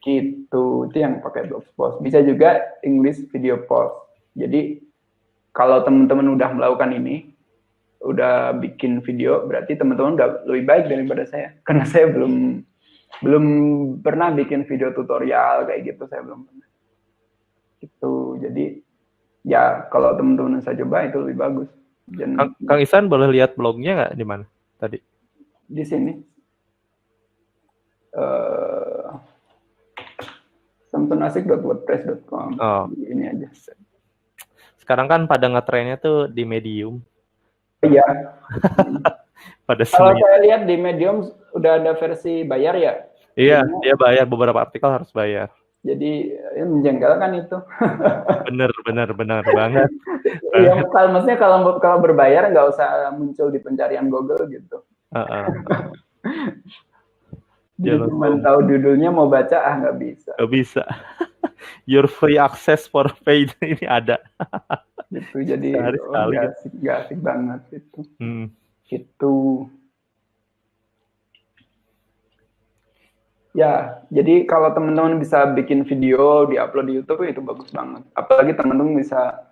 Gitu, itu yang pakai blog post. Bisa juga English video post. Jadi kalau teman-teman udah melakukan ini, udah bikin video, berarti teman-teman udah lebih baik daripada saya. Karena saya belum pernah bikin video tutorial kayak gitu, saya belum pernah. Gitu. Jadi ya kalau teman-teman saya coba itu lebih bagus. Kang Ihsan boleh lihat blognya nggak di mana tadi? Di sini. samsunasik.wordpress.com. Ini aja. Sekarang kan pada ngetrennya tuh di Medium. Iya. Kalau saya lihat di Medium udah ada versi bayar ya. Iya, dia bayar, beberapa artikel harus bayar. Jadi menjengkelkan itu. Bener banget. Iya, maksudnya kalau berbayar nggak usah muncul di pencarian Google gitu. Jadi cuma tahu judulnya, mau baca nggak bisa. Nggak bisa. Your free access for paid ini ada. Gitu, jadi nggak asik banget itu. Gitu. Ya, jadi kalau teman-teman bisa bikin video, diupload di YouTube itu bagus banget. Apalagi teman-teman bisa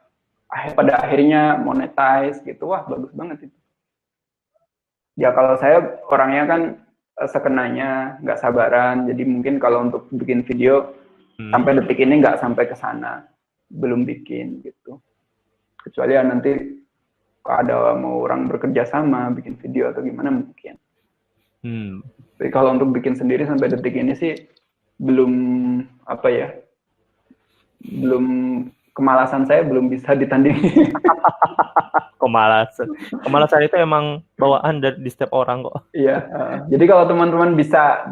pada akhirnya monetize gitu, wah bagus banget itu. Ya kalau saya orangnya kan sekenanya, nggak sabaran, jadi mungkin kalau untuk bikin video sampai detik ini nggak sampai ke sana, belum bikin gitu. Kecuali ya nanti ada mau orang bekerja sama bikin video atau gimana mungkin. Tapi kalau untuk bikin sendiri sampai detik ini sih belum kemalasan saya belum bisa ditandingi. Kemalasan itu emang bawaan di setiap orang kok. Iya. Jadi kalau teman-teman bisa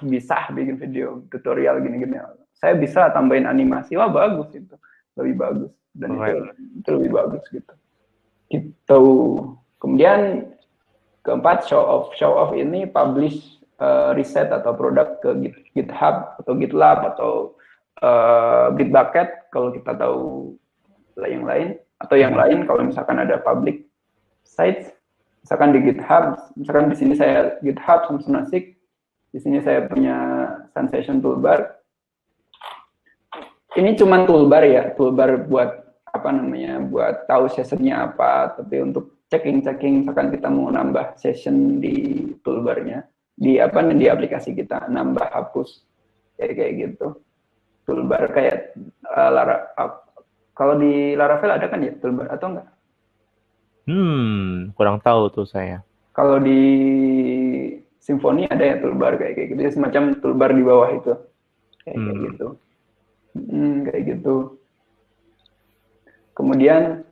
bikin video tutorial gini-gini, saya bisa tambahin animasi, wah bagus itu, lebih bagus dan itu lebih bagus gitu. Gitu. Kemudian keempat, show off ini publish riset atau produk ke GitHub atau GitLab atau Bitbucket kalau kita tahu yang lain, atau yang lain kalau misalkan ada public sites, misalkan di GitHub, misalkan di sini saya GitHub Samsunasik, di sini saya punya Sensation Toolbar. Ini cuma toolbar ya, toolbar buat buat tahu sessionnya apa, tapi untuk checking, misalkan kita mau nambah session di toolbarnya, di aplikasi kita, nambah, hapus, kayak gitu. Toolbar kayak kalau di Laravel ada kan ya toolbar atau enggak? Kurang tahu tuh saya. Kalau di Symfony ada ya toolbar kayak gitu, semacam toolbar di bawah itu, kayak gitu. Kayak gitu. Kemudian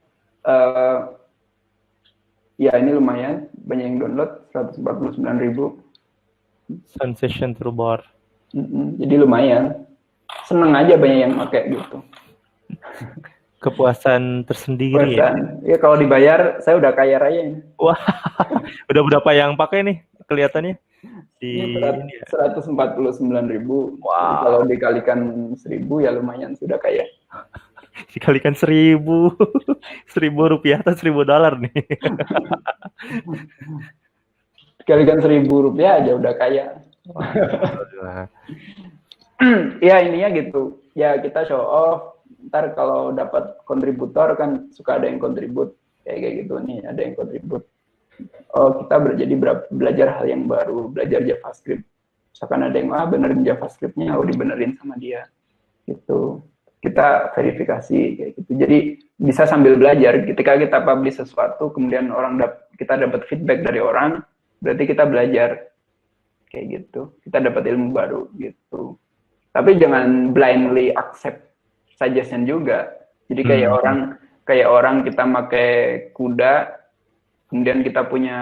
ya ini lumayan banyak yang download, 149.000. Sensation Toolbar. Jadi lumayan. Seneng aja banyak yang pakai gitu. Kepuasan tersendiri ya. Ya kalau dibayar saya udah kaya raya ini. Wah, udah berapa yang pakai nih kelihatannya? Di ini 149.000. Wow. Kalau dikalikan 1.000 ya lumayan sudah kaya. Dikalikan 1.000 rupiah atau $1.000 nih. Dikalikan 1.000 rupiah aja udah kaya. Ya ininya gitu. Ya kita show off. Ntar kalau dapat kontributor kan suka ada yang kontribut kayak gitu nih, ada yang kontribut. Oh kita belajar hal yang baru, belajar JavaScript. Misalkan ada yang benerin JavaScript-nya, dibenerin sama dia. Gitu. Kita verifikasi kayak gitu. Jadi bisa sambil belajar. Ketika kita publish sesuatu, kemudian kita dapat feedback dari orang, berarti kita belajar kayak gitu. Kita dapat ilmu baru gitu. Tapi jangan blindly accept suggestion juga. Jadi kayak orang kita pakai kuda, kemudian kita punya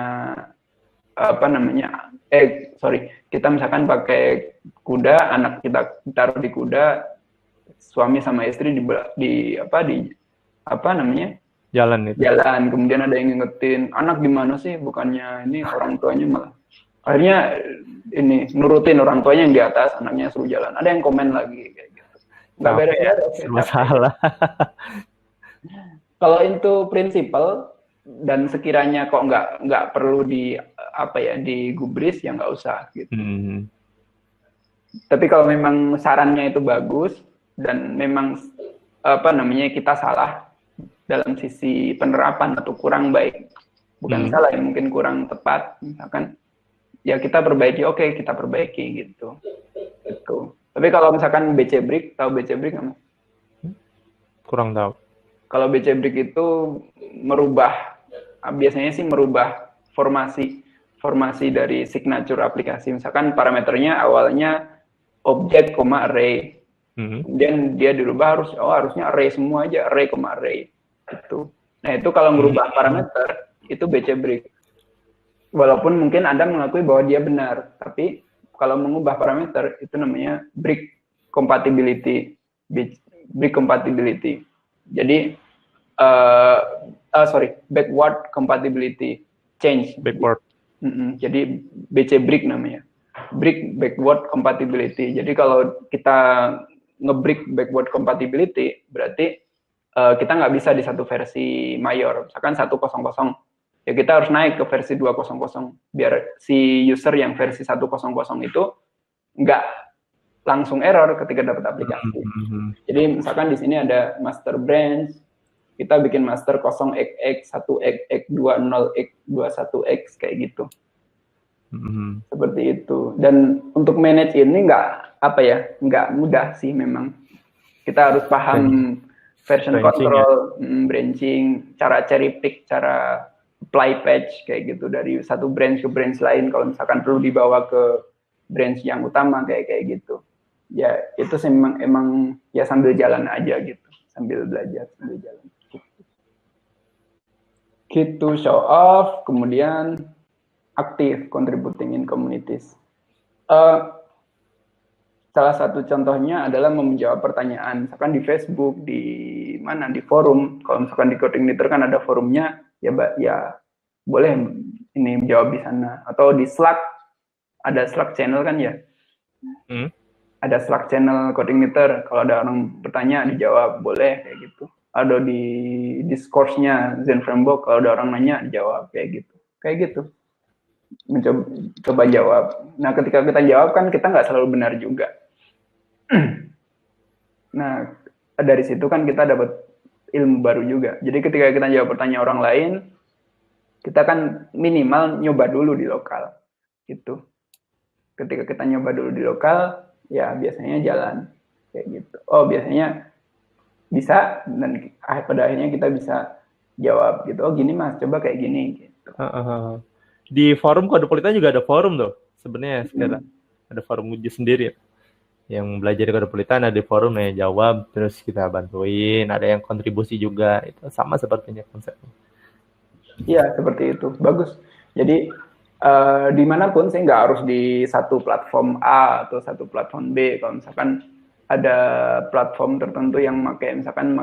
kita misalkan pakai kuda, anak kita taruh di kuda, suami sama istri jalan, kemudian ada yang ngingetin, anak gimana sih, bukannya ini orang tuanya malah akhirnya ini nurutin orang tuanya yang di atas, anaknya suruh jalan, ada yang komen lagi kayak gitu, nggak beres-beres, masalah. Kalau itu prinsipal dan sekiranya kok nggak perlu digubris ya nggak usah gitu. Tapi kalau memang sarannya itu bagus dan memang kita salah dalam sisi penerapan atau kurang baik, bukan salah ya, mungkin kurang tepat misalkan, ya kita perbaiki, kita perbaiki gitu. Tapi kalau misalkan BC Brick, tahu BC Brick nggak? Kurang tahu. Kalau BC Brick itu biasanya sih merubah formasi dari signature aplikasi. Misalkan parameternya awalnya objek, array. Kemudian dia dirubah harusnya array semua aja, array, gitu. Nah itu kalau merubah parameter, itu BC Brick. Walaupun mungkin Anda mengakui bahwa dia benar, tapi kalau mengubah parameter, itu namanya brick compatibility. Jadi, backward compatibility change. Backward. Jadi BC Brick namanya. Brick backward compatibility. Jadi kalau kita nge-brick backward compatibility, berarti kita nggak bisa di satu versi mayor. Misalkan 1.0.0, ya kita harus naik ke versi 2.0.0 biar si user yang versi 1.0.0 itu nggak langsung error ketika dapat aplikasi. Jadi misalkan di sini ada master branch, kita bikin master 0xx, 1xx, 20x, 21x kayak gitu. Seperti itu. Dan untuk manage ini nggak mudah sih memang. Kita harus paham version control, branching, cara cherry pick, cara apply patch kayak gitu dari satu branch ke branch lain. Kalau misalkan perlu dibawa ke branch yang utama kayak gitu. Ya itu emang ya sambil jalan aja gitu, sambil belajar, sambil jalan. Gitu show off, kemudian aktif contributing in communities. Salah satu contohnya adalah menjawab pertanyaan, misalkan di Facebook, di forum. Kalau misalkan di Coordinator kan ada forumnya, ya boleh ini menjawab di sana. Atau di Slack, ada Slack channel kan ya. Ada Slack channel Coordinator, kalau ada orang bertanya dijawab, boleh kayak gitu. Ada di Discourse-nya Zen Framework, kalau ada orang nanya dijawab kayak gitu. Mencoba jawab. Nah ketika kita jawab kan kita nggak selalu benar juga. Nah dari situ kan kita dapat ilmu baru juga. Jadi ketika kita jawab pertanyaan orang lain, kita kan minimal nyoba dulu di lokal gitu. Ketika kita nyoba dulu di lokal, ya biasanya jalan kayak gitu. Oh biasanya bisa, dan pada akhirnya kita bisa jawab gitu. Oh gini mas, coba kayak gini gitu. Di forum Codepolitan juga ada forum tuh sebenarnya sekarang. Ada forum uji sendiri yang belajar Codepolitan, ada di forum yang jawab terus kita bantuin, ada yang kontribusi juga. Itu sama sepertinya konsepnya. Iya seperti itu, bagus. Jadi Dimanapun sih, nggak harus di satu platform A atau satu platform B. Kalau misalkan ada platform tertentu yang misalkan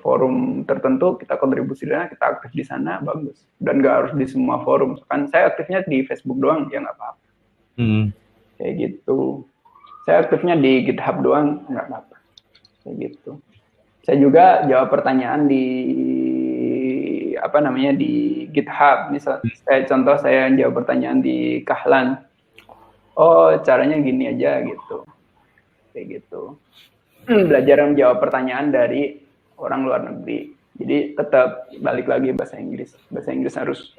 forum tertentu, kita kontribusi di sana, kita aktif di sana, bagus. Dan nggak harus di semua forum. Misalkan saya aktifnya di Facebook doang, ya nggak apa-apa. Kayak gitu. Saya aktifnya di GitHub doang, nggak apa-apa. Kayak gitu. Saya juga jawab pertanyaan di GitHub. Misal saya jawab pertanyaan di Kahlan. Oh, caranya gini aja gitu. Kayak gitu. Belajar menjawab pertanyaan dari orang luar negeri. Jadi tetap balik lagi bahasa Inggris. Bahasa Inggris harus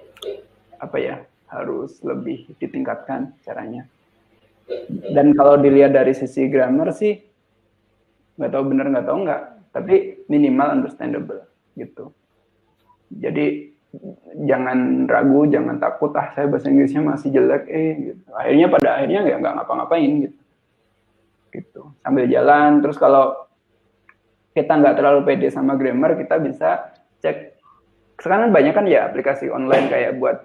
harus lebih ditingkatkan caranya. Dan kalau dilihat dari sisi grammar sih, nggak tahu benar nggak tahu nggak, tapi minimal understandable gitu. Jadi jangan ragu, jangan takut, saya bahasa Inggrisnya masih jelek, gitu. Pada akhirnya nggak ngapa-ngapain gitu. Sambil jalan, terus kalau kita nggak terlalu pede sama grammar, kita bisa cek. Sekarang banyak kan ya aplikasi online kayak buat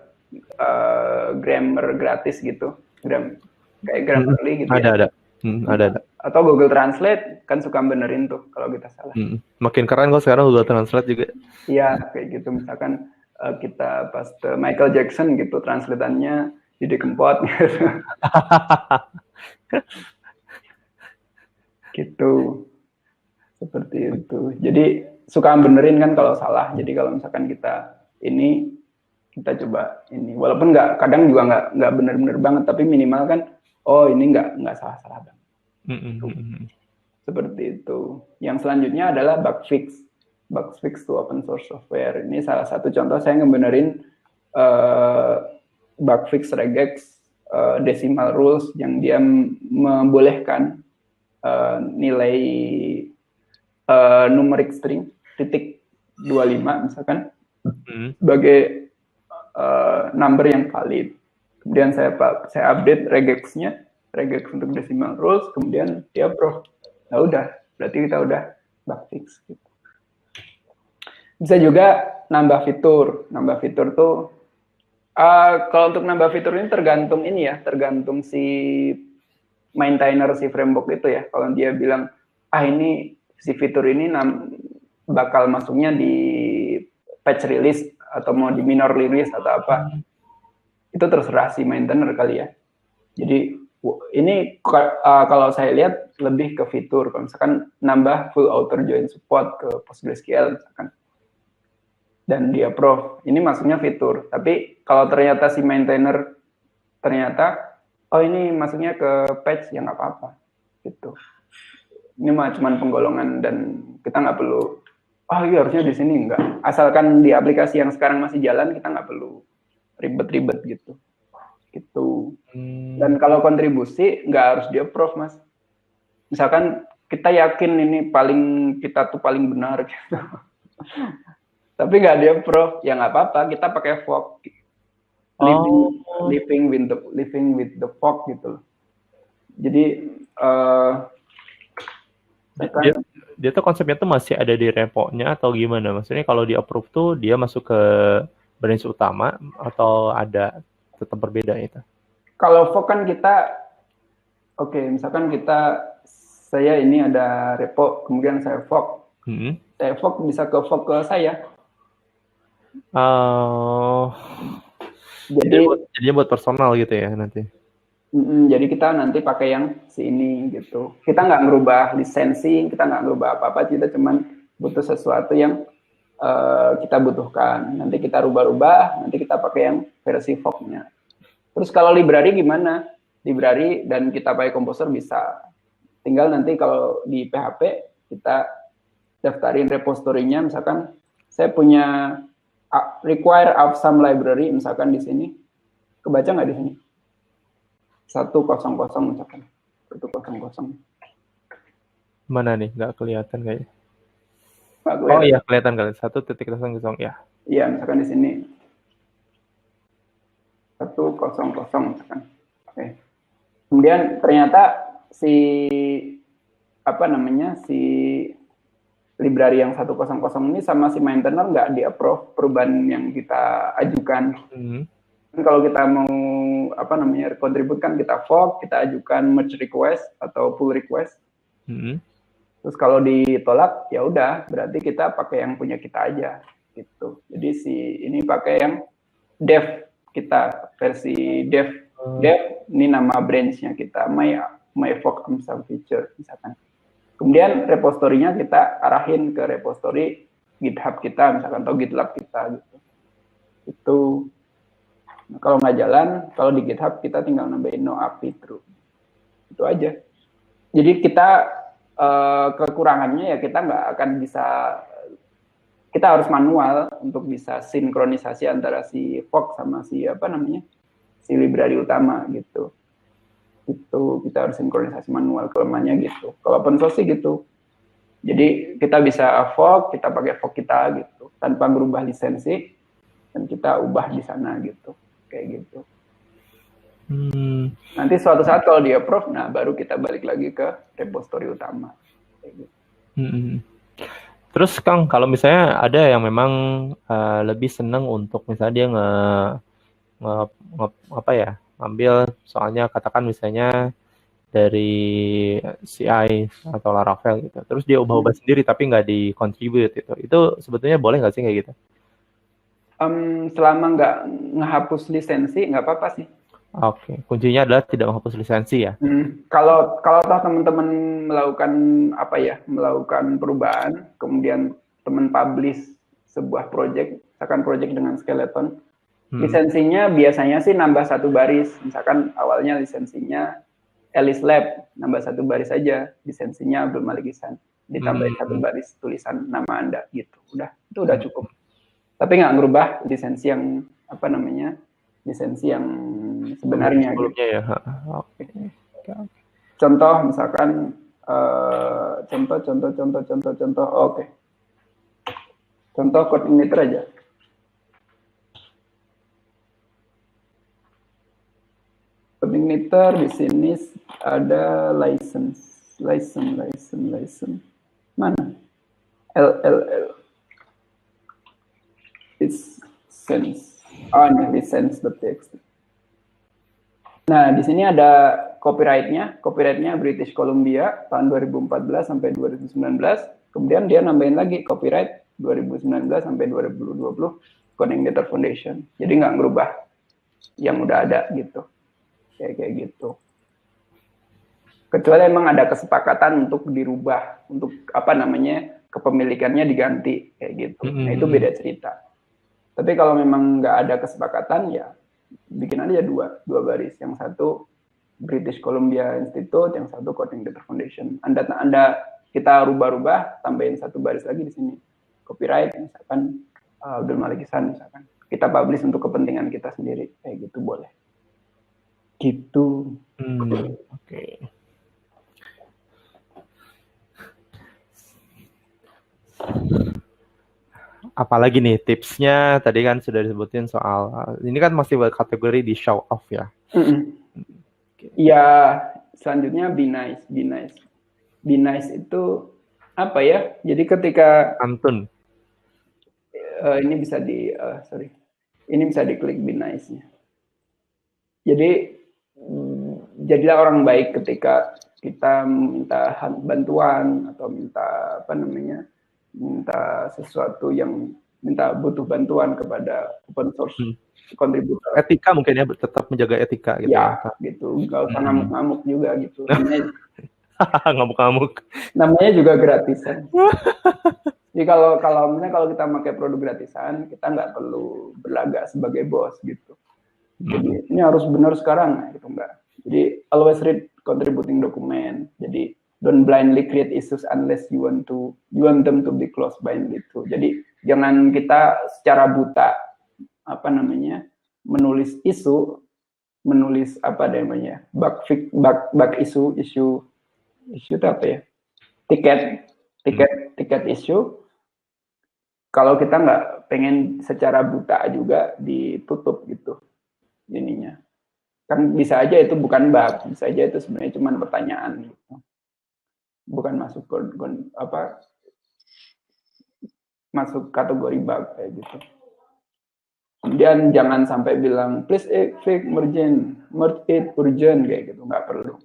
grammar gratis gitu, kayak Grammarly gitu. Ada. Atau Google Translate kan suka benerin tuh kalau kita salah. Makin keren kok sekarang Google Translate juga. Iya, kayak gitu. Misalkan kita pas Michael Jackson gitu, translatannya Didi Kempot gitu. Gitu. Seperti itu. Jadi suka benerin kan kalau salah. Jadi kalau misalkan kita coba ini. Walaupun kadang juga nggak bener-bener banget, tapi minimal kan, ini nggak salah-salah banget. Seperti itu. Yang selanjutnya adalah bug fix. Bug fix to open source software. Ini salah satu contoh saya ngebenerin bug fix regex decimal rules yang dia membolehkan nilai numeric string .25 misalkan sebagai number yang valid. Kemudian saya update regex-nya, regex untuk decimal rules, kemudian dia approve. Nah udah, berarti kita udah bug fix gitu. Bisa juga nambah fitur. Nambah fitur tuh kalau untuk nambah fitur ini tergantung si maintainer si framework itu ya. Kalau dia bilang ini si fitur ini bakal masuknya di patch release atau mau di minor release atau apa, itu terserah si maintainer kali ya. Jadi ini kalau saya lihat lebih ke fitur. Kalau misalkan nambah full auto join support ke PostgreSQL misalkan, dan di approve, ini masuknya fitur. Tapi kalau ternyata si maintainer ini masuknya ke patch, ya nggak apa-apa gitu. Ini mah cuman penggolongan dan kita nggak perlu iya harusnya di sini, enggak. Asalkan di aplikasi yang sekarang masih jalan, kita nggak perlu ribet-ribet gitu. Dan kalau kontribusi nggak harus di approve, Mas. Misalkan kita yakin ini kita tuh paling benar gitu. Tapi nggak di approve, ya nggak apa-apa, kita pakai fork. Living with the fork gitu. Jadi dia tuh konsepnya tuh masih ada di repo-nya atau gimana? Maksudnya kalau di approve tuh dia masuk ke branch utama atau ada tetap berbeda itu? Kalau fork kan misalkan saya ini ada repo, kemudian saya fork. Saya fork bisa ke fork ke saya. Jadi buat personal gitu ya nanti. Jadi kita nanti pakai yang si ini gitu. Kita nggak ngerubah lisensi, kita nggak ngerubah apa-apa, kita cuman butuh sesuatu yang kita butuhkan. Nanti kita rubah-rubah, nanti kita pakai yang versi fork-nya. Terus kalau library gimana? Library dan kita pakai Composer bisa. Tinggal nanti kalau di PHP kita daftarin repository-nya, misalkan saya punya require of some library, misalkan di sini. Kebaca nggak di sini? 100 misalkan. 100. Mana nih? Nggak kelihatan kayaknya. Oh iya, kelihatan 1.0 ya. Iya, misalkan di sini. 100 misalkan. Oke. Kemudian ternyata si library yang 100 ini sama si maintainer nggak di-approve perubahan yang kita ajukan. Kalau kita mau contribute kan kita fork, kita ajukan merge request atau pull request. Terus kalau ditolak ya udah berarti kita pakai yang punya kita aja gitu. Jadi ini pakai yang dev kita, versi dev ini nama branch-nya kita, my fork AMSA feature misalkan. Kemudian repository-nya kita arahin ke repository GitHub kita misalkan atau GitLab kita gitu. Itu kalau nggak jalan, kalau di GitHub kita tinggal nambahin no API true. Itu aja. Jadi kita kekurangannya ya kita nggak akan bisa, kita harus manual untuk bisa sinkronisasi antara si fork sama si si library utama gitu. Itu kita harus sinkronisasi manual, kelemahannya gitu. Kalau open source sih gitu. Jadi kita bisa fork, kita pakai fork kita gitu tanpa merubah lisensi dan kita ubah di sana gitu. Kayak gitu. Nanti suatu saat kalau dia approve, nah baru kita balik lagi ke repository utama. Kayak gitu. Terus Kang, kalau misalnya ada yang memang lebih seneng untuk misalnya dia ngambil soalnya katakan misalnya dari CI atau Laravel gitu, terus dia ubah-ubah sendiri tapi nggak di-contribute itu sebetulnya boleh nggak sih kayak gitu? Selama nggak ngehapus lisensi nggak apa-apa sih. Oke, kuncinya adalah tidak menghapus lisensi ya. Kalau toh teman-teman melakukan perubahan, kemudian teman publish sebuah project, misalkan project dengan skeleton, lisensinya biasanya sih nambah 1 baris. Misalkan awalnya lisensinya Alice Lab, nambah 1 baris aja, lisensinya Abdul Malik Ihsan, ditambahin 1 baris tulisan nama Anda gitu. Itu udah cukup. Tapi nggak ngerubah lisensi yang lisensi yang sebenarnya gitu. Ya. Contoh misalkan contoh oke. Contoh code igniter aja. Code igniter di sini ada license. Mana? LLL. It's sense. License.txt. Nah, di sini ada copyright-nya British Columbia tahun 2014 sampai 2019. Kemudian dia nambahin lagi copyright 2019 sampai 2020 Code Igniter Foundation. Jadi nggak ngerubah yang udah ada gitu. Kayak gitu. Kecuali emang ada kesepakatan untuk dirubah, untuk kepemilikannya diganti kayak gitu. Nah, itu beda cerita. Tapi kalau memang nggak ada kesepakatan ya bikin aja dua baris. Yang satu British Columbia Institute, yang satu Code Igniter Foundation. Anda kita rubah-rubah, tambahin 1 baris lagi di sini. Copyright misalkan Abdul Malik Ihsan misalkan. Kita publish untuk kepentingan kita sendiri, kayak gitu boleh. Gitu. Oke. Apalagi nih tipsnya tadi kan sudah disebutin soal ini kan masih kategori di show off ya. Ya selanjutnya be nice. Be nice itu apa ya? Jadi ketika Antun. Ini bisa ini bisa diklik be nice-nya. Jadi jadilah orang baik ketika kita minta bantuan atau minta sesuatu yang butuh bantuan kepada open source kontributor. Etika mungkin ya, tetap menjaga etika gitu ya. Gitu, nggak usah ngamuk-ngamuk juga gitu. Ngamuk-ngamuk. Namanya juga gratisan. Jadi kalau kita pakai produk gratisan, kita nggak perlu berlagak sebagai bos gitu. Jadi ini harus benar sekarang, gitu enggak. Jadi always read contributing document. Jadi don't blindly create issues unless you want them to be closed blindly too. Jadi jangan kita secara buta menulis isu, bug isu itu apa ya? Tiket isu. Kalau kita nggak pengen secara buta juga ditutup gitu ininya. Kan bisa aja itu bukan bug, bisa aja itu sebenarnya cuma pertanyaan gitu. Bukan masuk ke masuk kategori bug kayak gitu. Kemudian jangan sampai bilang please fix merge it urgent kayak gitu, nggak perlu.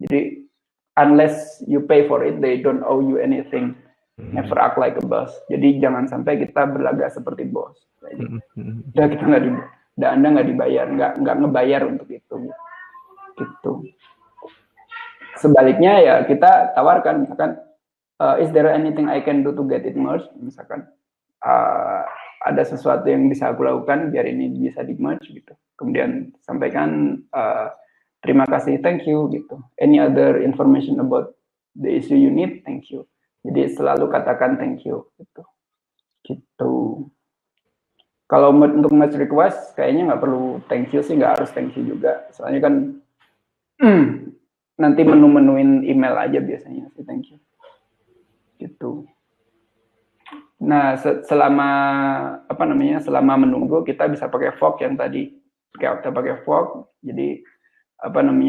Jadi unless you pay for it, they don't owe you anything. Never act like a boss. Jadi jangan sampai kita berlagak seperti bos. Ya kita Anda nggak dibayar, nggak ngebayar untuk itu. Gitu. Sebaliknya ya kita tawarkan, misalkan, is there anything I can do to get it merged? Misalkan ada sesuatu yang bisa aku lakukan biar ini bisa di merge gitu. Kemudian sampaikan terima kasih, thank you gitu. Any other information about the issue you need, thank you. Jadi selalu katakan thank you gitu. Gitu. Kalau untuk merge request kayaknya nggak perlu thank you sih, nggak harus thank you juga. Soalnya kan nanti menu-menuin email aja biasanya sih thank you. Gitu. Nah, selama menunggu kita bisa pakai fork yang tadi, kita pakai fork. Jadi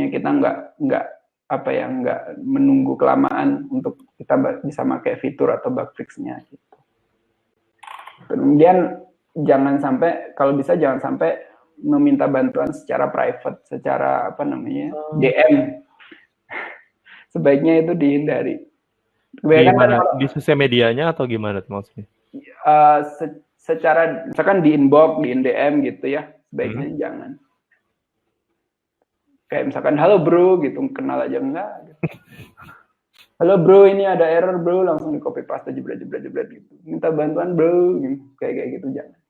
kita nggak menunggu kelamaan untuk kita bisa pakai fitur atau bug fix-nya gitu. Kemudian jangan sampai meminta bantuan secara private, secara DM. Sebaiknya itu dihindari. Gimana, di sosial medianya atau gimana maksudnya? Secara misalkan di inbox, di DM gitu ya, sebaiknya jangan. Kayak misalkan halo bro gitu, kenal aja enggak gitu. Halo bro, ini ada error bro, langsung di copy paste jebret gitu. Minta bantuan bro, gitu. Kayak gitu jangan.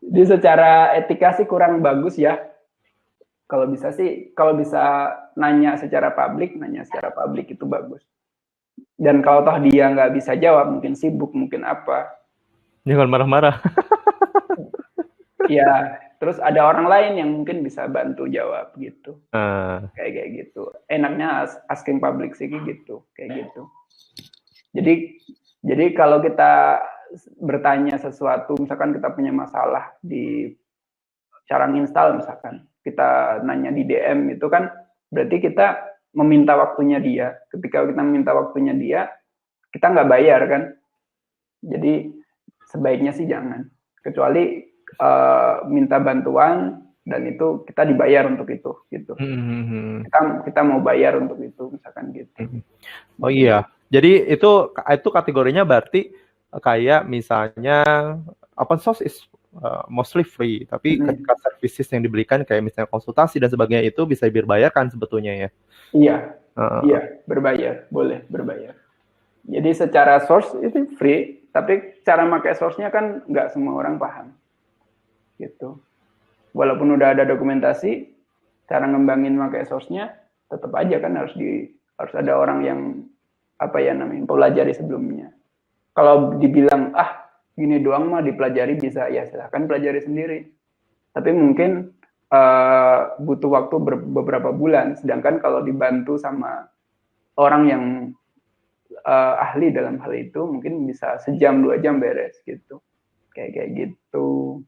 Jadi secara etika sih kurang bagus ya. Kalau bisa nanya secara publik itu bagus. Dan kalau toh dia nggak bisa jawab, mungkin sibuk, mungkin apa. Jangan marah-marah. Ya, terus ada orang lain yang mungkin bisa bantu jawab gitu. Kayak gitu. Enaknya asking public sih gitu, kayak gitu. Jadi kalau kita bertanya sesuatu, misalkan kita punya masalah di cara install misalkan, kita nanya di DM itu kan berarti kita meminta waktunya dia. Ketika kita meminta waktunya dia, kita nggak bayar kan. Jadi sebaiknya sih jangan. Kecuali minta bantuan dan itu kita dibayar untuk itu gitu. Kita mau bayar untuk itu misalkan gitu. Oh iya. Jadi itu kategorinya berarti kayak misalnya open source is mostly free, tapi ketika services yang diberikan kayak misalnya konsultasi dan sebagainya itu bisa dibayarkan sebetulnya ya. Iya. Iya, berbayar, boleh berbayar. Jadi secara source itu free, tapi cara pakai source-nya kan nggak semua orang paham. Gitu. Walaupun udah ada dokumentasi, cara ngembangin pakai source-nya tetap aja kan harus ada orang yang pelajari sebelumnya. Kalau dibilang gini doang mah dipelajari bisa, ya silahkan pelajari sendiri. Tapi mungkin butuh waktu beberapa bulan. Sedangkan kalau dibantu sama orang yang ahli dalam hal itu, mungkin bisa sejam 2 jam beres gitu. Kayak gitu.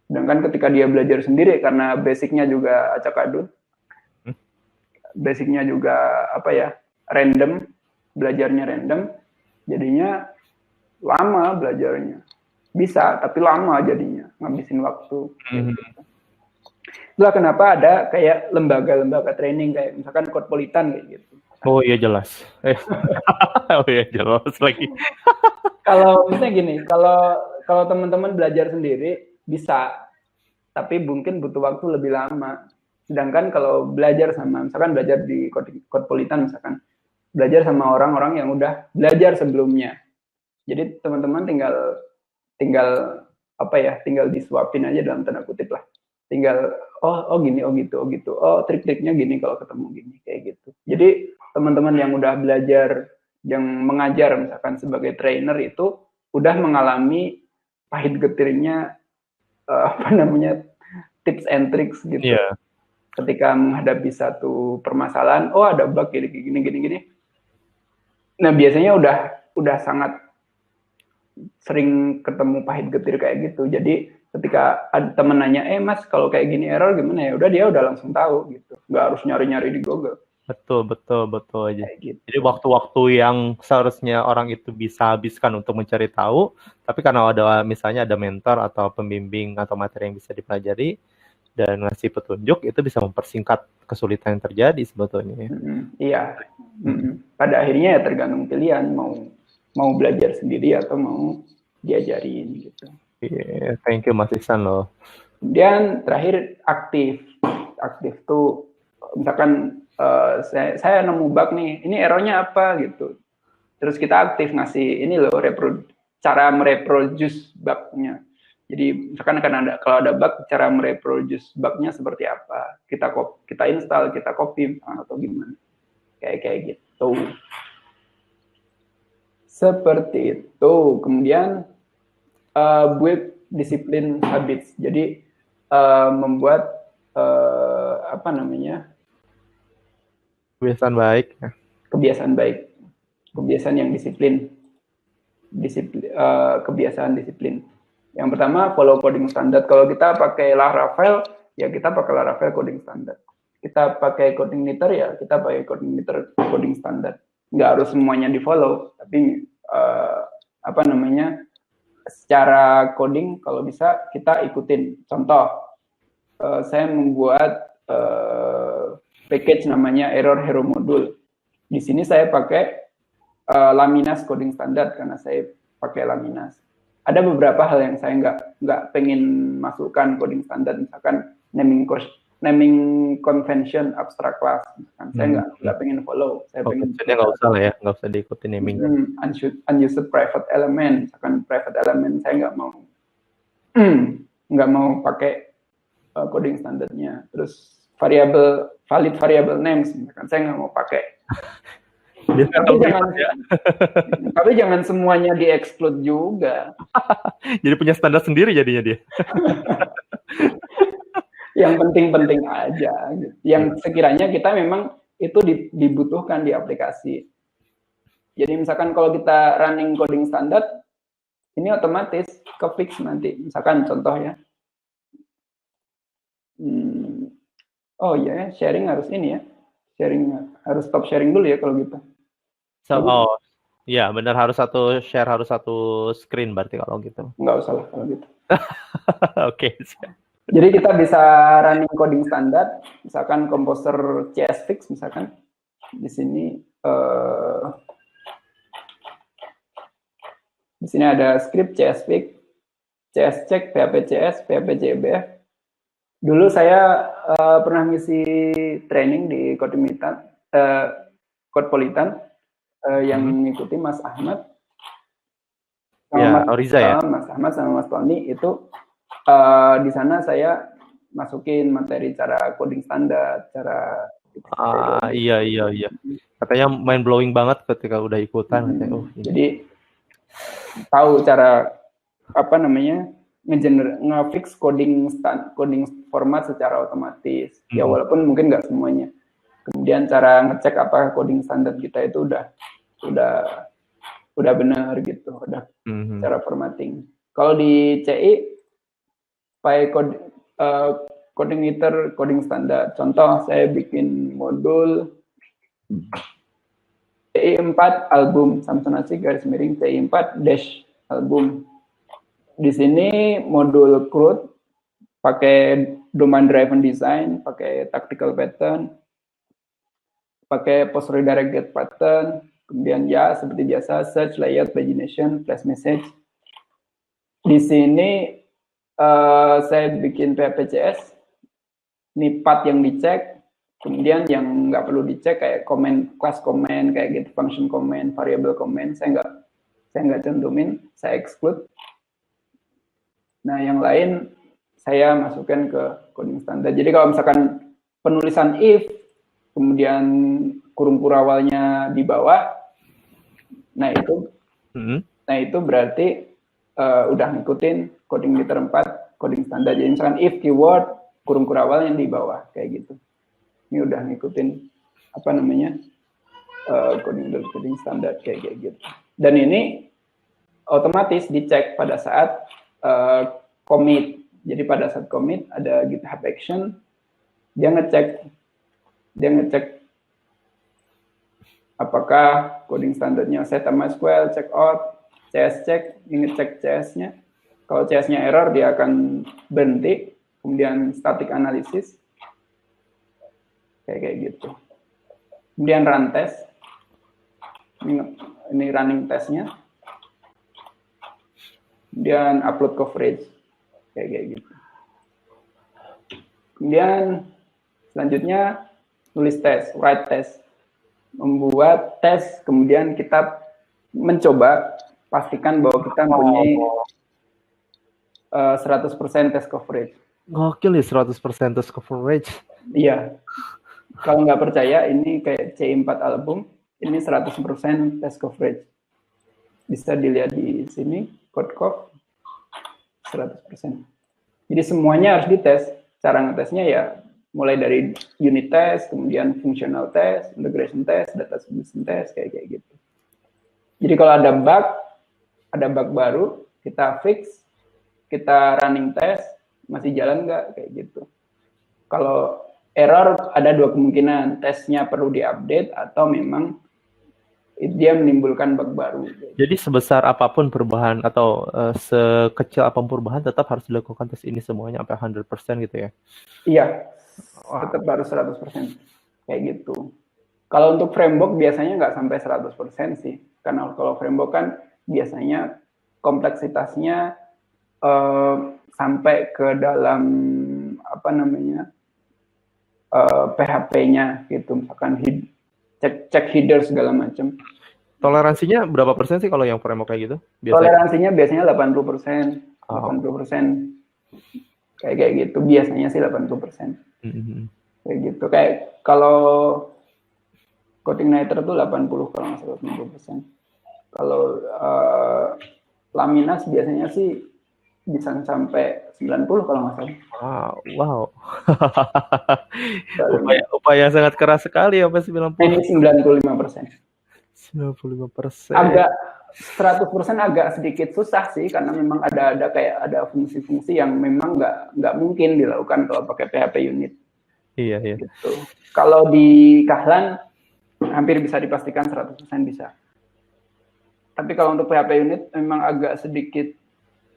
Sedangkan ketika dia belajar sendiri karena basicnya juga acak-adut, basicnya juga random, belajarnya random, jadinya lama belajarnya. Bisa, tapi lama jadinya, ngabisin waktu. Itulah kenapa ada kayak lembaga-lembaga training kayak misalkan Codpolitan kayak gitu. Oh iya jelas. Oh iya jelas lagi. Kalau misalnya gini, kalau teman-teman belajar sendiri bisa, tapi mungkin butuh waktu lebih lama. Sedangkan kalau belajar di Codpolitan misalkan, belajar sama orang-orang yang udah belajar sebelumnya. Jadi teman-teman tinggal disuapin aja dalam tanda kutip lah. Tinggal gini, gitu. Oh, trik-triknya gini kalau ketemu gini kayak gitu. Jadi teman-teman yang udah belajar, yang mengajar misalkan sebagai trainer itu udah mengalami pahit getirnya tips and tricks gitu. Yeah. Ketika menghadapi satu permasalahan, ada bug gini. Nah, biasanya udah sangat sering ketemu pahit getir kayak gitu. Jadi ketika ada temen nanya, mas kalau kayak gini error gimana ya? Dia udah langsung tahu gitu. Nggak harus nyari-nyari di Google. Betul aja. Kayak gitu. Jadi waktu-waktu yang seharusnya orang itu bisa habiskan untuk mencari tahu, tapi karena misalnya ada mentor atau pembimbing atau materi yang bisa dipelajari dan ngasih petunjuk, itu bisa mempersingkat kesulitan yang terjadi sebetulnya. Iya. Pada akhirnya ya tergantung pilihan mau belajar sendiri atau mau diajarin gitu. Yeah, thank you Mas Ihsan loh. Kemudian terakhir aktif tuh misalkan saya nemu bug nih, ini errornya apa gitu. Terus kita aktif ngasih ini loh cara mereproduce bugnya. Jadi misalkan kalau ada bug, cara mereproduce bugnya seperti apa. Kita install, kita copy atau gimana. Kayak gitu. Seperti itu. Kemudian build discipline habits. Jadi membuat Kebiasaan baik. Kebiasaan yang disiplin. Kebiasaan disiplin. Yang pertama follow coding standard. Kalau kita pakai Laravel, ya kita pakai Laravel coding standard. Kita pakai CodeIgniter, ya kita pakai CodeIgniter coding standard. Nggak harus semuanya di follow, tapi secara coding kalau bisa kita ikutin. Contoh, saya membuat package namanya Error Hero Module. Di sini saya pakai Laminas coding standard karena saya pakai Laminas. Ada beberapa hal yang saya nggak pengen masukkan coding standard, misalkan naming convention abstract class, misalkan saya nggak pengen follow. Saya pengen nggak usah lah ya, nggak usah diikuti naming. Unused private element, misalkan private element saya nggak mau pakai coding standarnya. Terus valid variable names, misalkan saya nggak mau pakai. Tapi jangan semuanya di-exclude juga. Jadi punya standar sendiri jadinya dia. Yang penting-penting aja. Yang sekiranya kita memang itu dibutuhkan di aplikasi. Jadi misalkan kalau kita running coding standard, ini otomatis ke-fix nanti. Misalkan contoh ya. Oh iya, sharing harus ini ya. Harus stop sharing dulu ya kalau gitu. Iya benar, harus satu screen berarti kalau gitu. Nggak usah lah kalau gitu. Oke. Jadi kita bisa running coding standar, misalkan Composer CSFix misalkan. Di sini ada script CSFix, CScheck, PHP-CS, PHP-JBF. Dulu saya pernah ngisi training di Codepolitan yang mengikuti Mas Ahmad. Oriza ya. Mas Ahmad sama Mas Tony itu di sana saya masukin materi cara coding standar, cara iya. Katanya mind blowing banget ketika udah ikutan. Jadi tahu cara nge-fix coding format secara otomatis. Ya walaupun mungkin nggak semuanya. Kemudian cara ngecek apakah coding standar kita itu udah benar gitu, udah cara formatting. Kalau di CI pakai CodeIgniter coding standar. Contoh saya bikin modul CI4 album Samsonite CI4 dash album. Di sini modul CRUD pakai domain driven design, pakai tactical pattern, pakai post redirect get pattern, kemudian ya seperti biasa search, layout, pagination, flash message. Di sini saya bikin PHP-CS, ini path yang dicek, kemudian yang nggak perlu dicek kayak comment, class comment, kayak gitu, function comment, variable comment, saya nggak cantumin, saya exclude. Nah yang lain saya masukkan ke coding standar. Jadi kalau misalkan penulisan if, kemudian kurung kurawalnya di bawah, nah itu berarti udah ngikutin CodeIgniter 4 coding standar. Jadi misalkan if keyword kurung kurawalnya di bawah kayak gitu. Ini udah ngikutin coding standar kayak gitu. Dan ini otomatis dicek pada saat commit. Jadi pada saat commit ada GitHub action, dia ngecek Apakah coding standarnya set MySQL, check out, CS check, ingat cek CS-nya. Kalau CS-nya error, dia akan berhenti, kemudian static analysis, kayak gitu. Kemudian run test, ini running testnya. Kemudian upload coverage, kayak gitu. Kemudian selanjutnya nulis tes, write test, membuat tes, kemudian kita mencoba pastikan bahwa kita mempunyai 100% test coverage. Gokil ya 100% test coverage. Iya. Kalau nggak percaya, ini kayak C4 album, ini 100% test coverage. Bisa dilihat di sini, code 100%. Jadi semuanya harus dites. Cara ngetesnya ya mulai dari unit test, kemudian functional test, integration test, data submission test, kayak gitu. Jadi kalau ada bug baru, kita fix, kita running test, masih jalan nggak, kayak gitu. Kalau error ada dua kemungkinan, tesnya perlu diupdate atau memang dia menimbulkan bug baru. Jadi sebesar apapun perubahan atau sekecil apapun perubahan tetap harus dilakukan tes ini semuanya sampai 100% gitu ya? Iya, tetap harus 100%. Kayak gitu. Kalau untuk framework biasanya nggak sampai 100% sih. Karena kalau framework kan biasanya kompleksitasnya sampai ke dalam PHP-nya gitu. Misalkan cek header segala macam. Toleransinya berapa persen sih kalau yang framework kayak gitu? Biasanya? Toleransinya biasanya 80%. 80%. Kayak gitu. Biasanya sih 80%. Kayak gitu. Kayak kalau CodingNitre tuh 80 kalau nggak salah 80%. Kalau Laminas biasanya sih bisa sampai 90 kalau nggak salah. Wow. upaya sangat keras sekali ya, 90. Ini 95%. 95%. Agak 100% agak sedikit susah sih karena memang ada fungsi-fungsi yang memang nggak mungkin dilakukan kalau pakai PHP unit. Iya. Gitu. Kalau di Kahlan hampir bisa dipastikan 100% bisa. Tapi kalau untuk PHP unit memang agak sedikit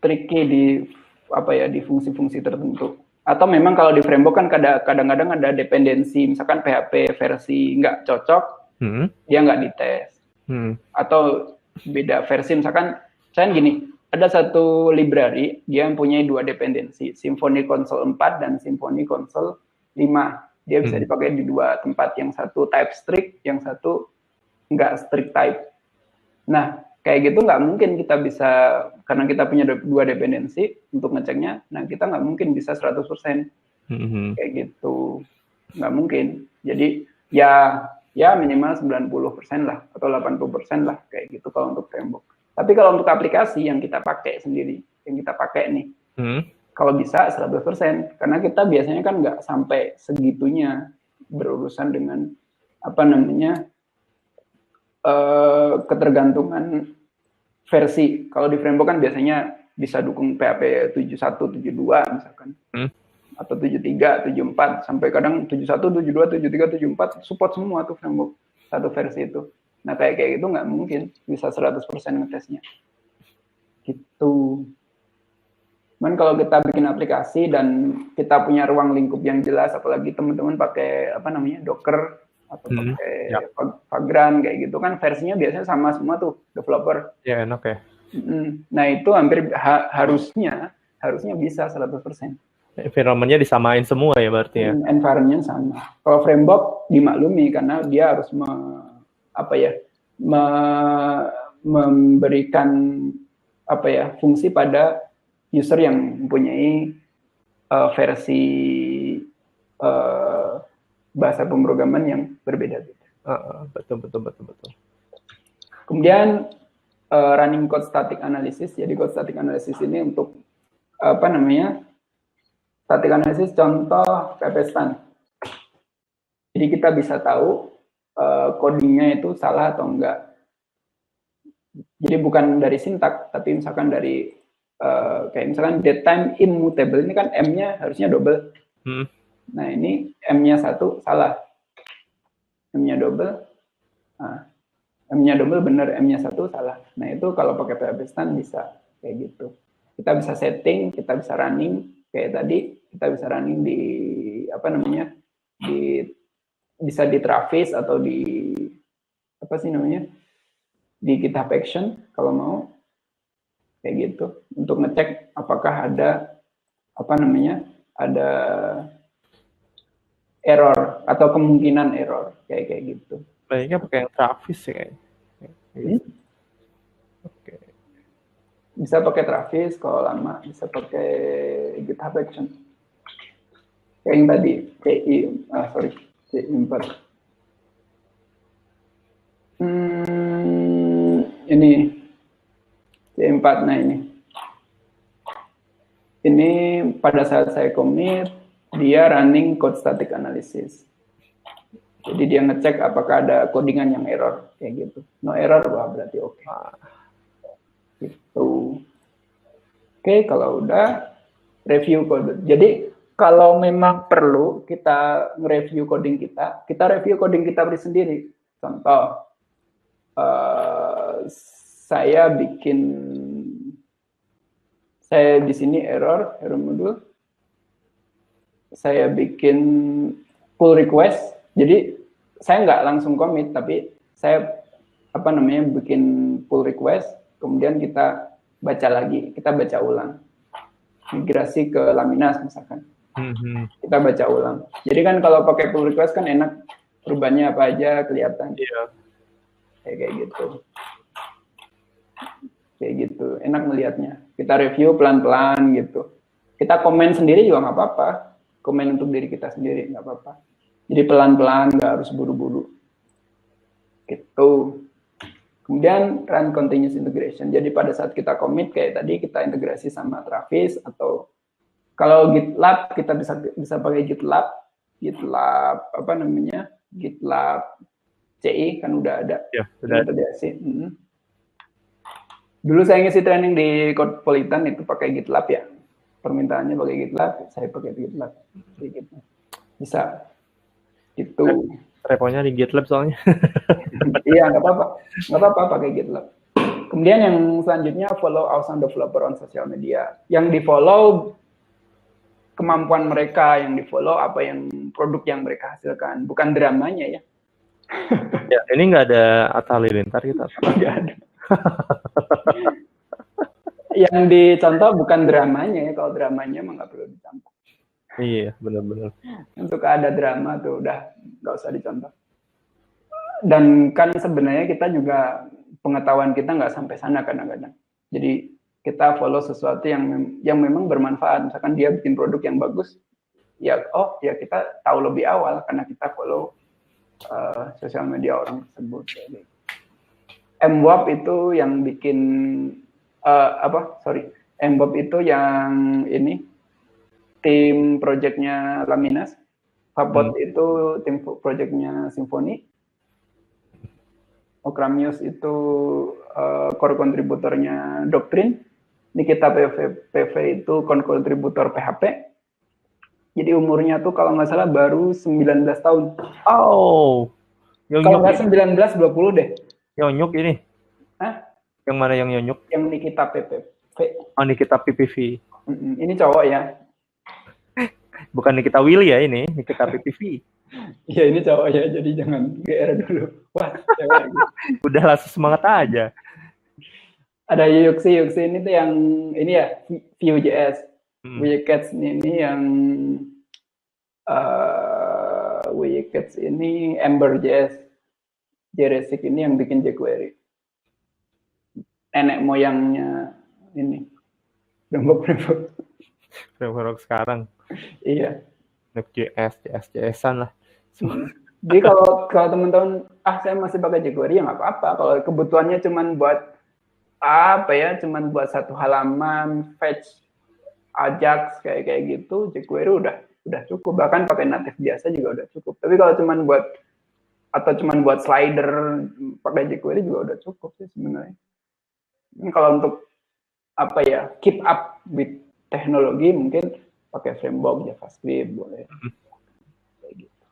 tricky di fungsi-fungsi tertentu. Atau memang kalau di framework kan kadang-kadang ada dependensi, misalkan PHP versi nggak cocok, dia nggak dites. Atau beda versi, misalkan gini, ada satu library dia mempunyai dua dependensi, Symfony Console 4 dan Symfony Console 5. Dia bisa dipakai di dua tempat, yang satu type strict, yang satu nggak strict type. Nah, kayak gitu nggak mungkin kita bisa, karena kita punya dua dependensi untuk ngeceknya, nah kita nggak mungkin bisa 100%. Kayak gitu. Nggak mungkin. Jadi, ya minimal 90% lah, atau 80% lah, kayak gitu kalau untuk framework. Tapi kalau untuk aplikasi yang kita pakai sendiri, yang kita pakai nih, kalau bisa 100%, karena kita biasanya kan nggak sampai segitunya berurusan dengan ketergantungan versi. Kalau di framework kan biasanya bisa dukung PHP 71, 72 misalkan. Atau 73, 74, sampai kadang 71, 72, 73, 74, support semua tuh framework, satu versi itu. Nah kayak gitu nggak mungkin bisa 100% ngetesnya. Gitu. Cuman kalau kita bikin aplikasi dan kita punya ruang lingkup yang jelas, apalagi teman-teman pakai Docker atau pakai Vagrant kayak gitu kan, versinya biasanya sama semua tuh developer. Ya enak ya. Nah itu hampir harusnya bisa 100%. Environment-nya disamain semua ya berarti ya. Environment-nya sama. Kalau framework dimaklumi karena dia harus memberikan fungsi pada user yang mempunyai versi bahasa pemrograman yang berbeda-beda. Betul. Kemudian running code static analysis. Jadi code static analysis ini untuk static analysis contoh PHP-Stan. Jadi kita bisa tahu codingnya itu salah atau enggak. Jadi bukan dari sintak, tapi misalkan dari kayak misalkan datetime immutable, ini kan M-nya harusnya double. Nah ini M-nya 1 salah, M-nya double. Nah, M-nya double bener, M-nya 1 salah. Nah itu kalau pakai PHP stand bisa kayak gitu. Kita bisa setting, kita bisa running kayak tadi, kita bisa running di apa namanya, bisa di Travis atau di apa sih namanya, di GitHub Action kalau mau kayak gitu untuk ngecek apakah ada apa namanya, ada error atau kemungkinan error kayak gitu. Kayaknya pakai yang Travis sih kayaknya. Oke. Bisa pakai Travis kalau lama, bisa pakai GitHub Action. Kayak yang tadi, CI4. Ini CI4, nah ini pada saat saya commit, dia running code static analysis. Jadi dia ngecek apakah ada codingan yang error, kayak gitu. No error, wah berarti oke. Gitu. Oke, kalau udah, review code. Jadi kalau memang perlu kita nge-review coding kita review coding kita sendiri. Contoh, saya di sini error modul. Saya bikin pull request. Jadi saya nggak langsung commit, tapi saya bikin pull request, kemudian kita baca lagi, kita baca ulang. Migrasi ke Laminas misalkan. Kita baca ulang. Jadi kan kalau pakai pull request kan enak, perubahannya apa aja kelihatan. Iya. Kayak gitu. Kayak gitu, enak melihatnya. Kita review pelan-pelan gitu. Kita komen sendiri juga nggak apa-apa. Komen untuk diri kita sendiri nggak apa-apa. Jadi pelan-pelan, nggak harus buru-buru. Gitu. Kemudian run continuous integration. Jadi pada saat kita commit kayak tadi kita integrasi sama Travis, atau kalau GitLab kita bisa pakai GitLab apa namanya? GitLab CI kan udah ada. Ya, sudah integrasi. Dulu saya ngisi training di Codepolitan itu pakai GitLab ya. Permintaannya pakai GitLab, saya pakai GitLab. Gitu. Bisa. Gitu. Reponya di GitLab soalnya. Iya, nggak apa-apa pakai GitLab. Kemudian yang selanjutnya, follow awesome developer on social media. Yang di follow kemampuan mereka, yang di follow apa yang produk yang mereka hasilkan, bukan dramanya ya. Ya, ini nggak ada Atta Halilintar kita. Nggak ada. Yang dicontoh bukan dramanya ya, kalau dramanya emang nggak perlu dicontoh. Iya, benar-benar. Untuk ada drama tuh udah nggak usah dicontoh. Dan kan sebenarnya kita juga pengetahuan kita nggak sampai sana kadang-kadang. Jadi kita follow sesuatu yang memang bermanfaat. Misalkan dia bikin produk yang bagus, ya kita tahu lebih awal karena kita follow sosial media orang tersebut. MWAP itu yang bikin MWAP itu yang ini tim projectnya Laminas. Fabot itu tim projectnya Symfony. Okramius itu core kontributornya Doctrine. Nikita PV itu core kontributor PHP. Jadi umurnya tuh kalau nggak salah baru 19 tahun. Oh. Kalau nggak 19, 20 deh. Nyonyuk ini. Hah? Yang mana yang nyonyuk? Yang Nikita PPV. Oh, Nikita PPV. Ini cowok ya. Bukan Nikita Willy ya ini, Nikita PPV. Iya, ini cowok ya, jadi jangan GR dulu. Wah, cewek gitu. Udah langsung semangat aja. Ada Yuxi ini tuh yang ini ya, Vue.js. Wiyakets ini yang Wiyakets ini Ember.js. Jeresik ini yang bikin jQuery. Nenek moyangnya ini. Framework sekarang. Iya. Node.js, JS-an lah. Jadi kalau teman-teman, saya masih pakai jQuery ya nggak apa-apa. Kalau kebutuhannya cuman buat cuman buat satu halaman, fetch, Ajax kayak gitu, jQuery udah cukup. Bahkan pakai native biasa juga udah cukup. Tapi kalau cuman buat slider pakai jQuery juga udah cukup sih sebenarnya. Ini kalau untuk keep up with teknologi mungkin pakai framework JavaScript boleh. Kayak gitu.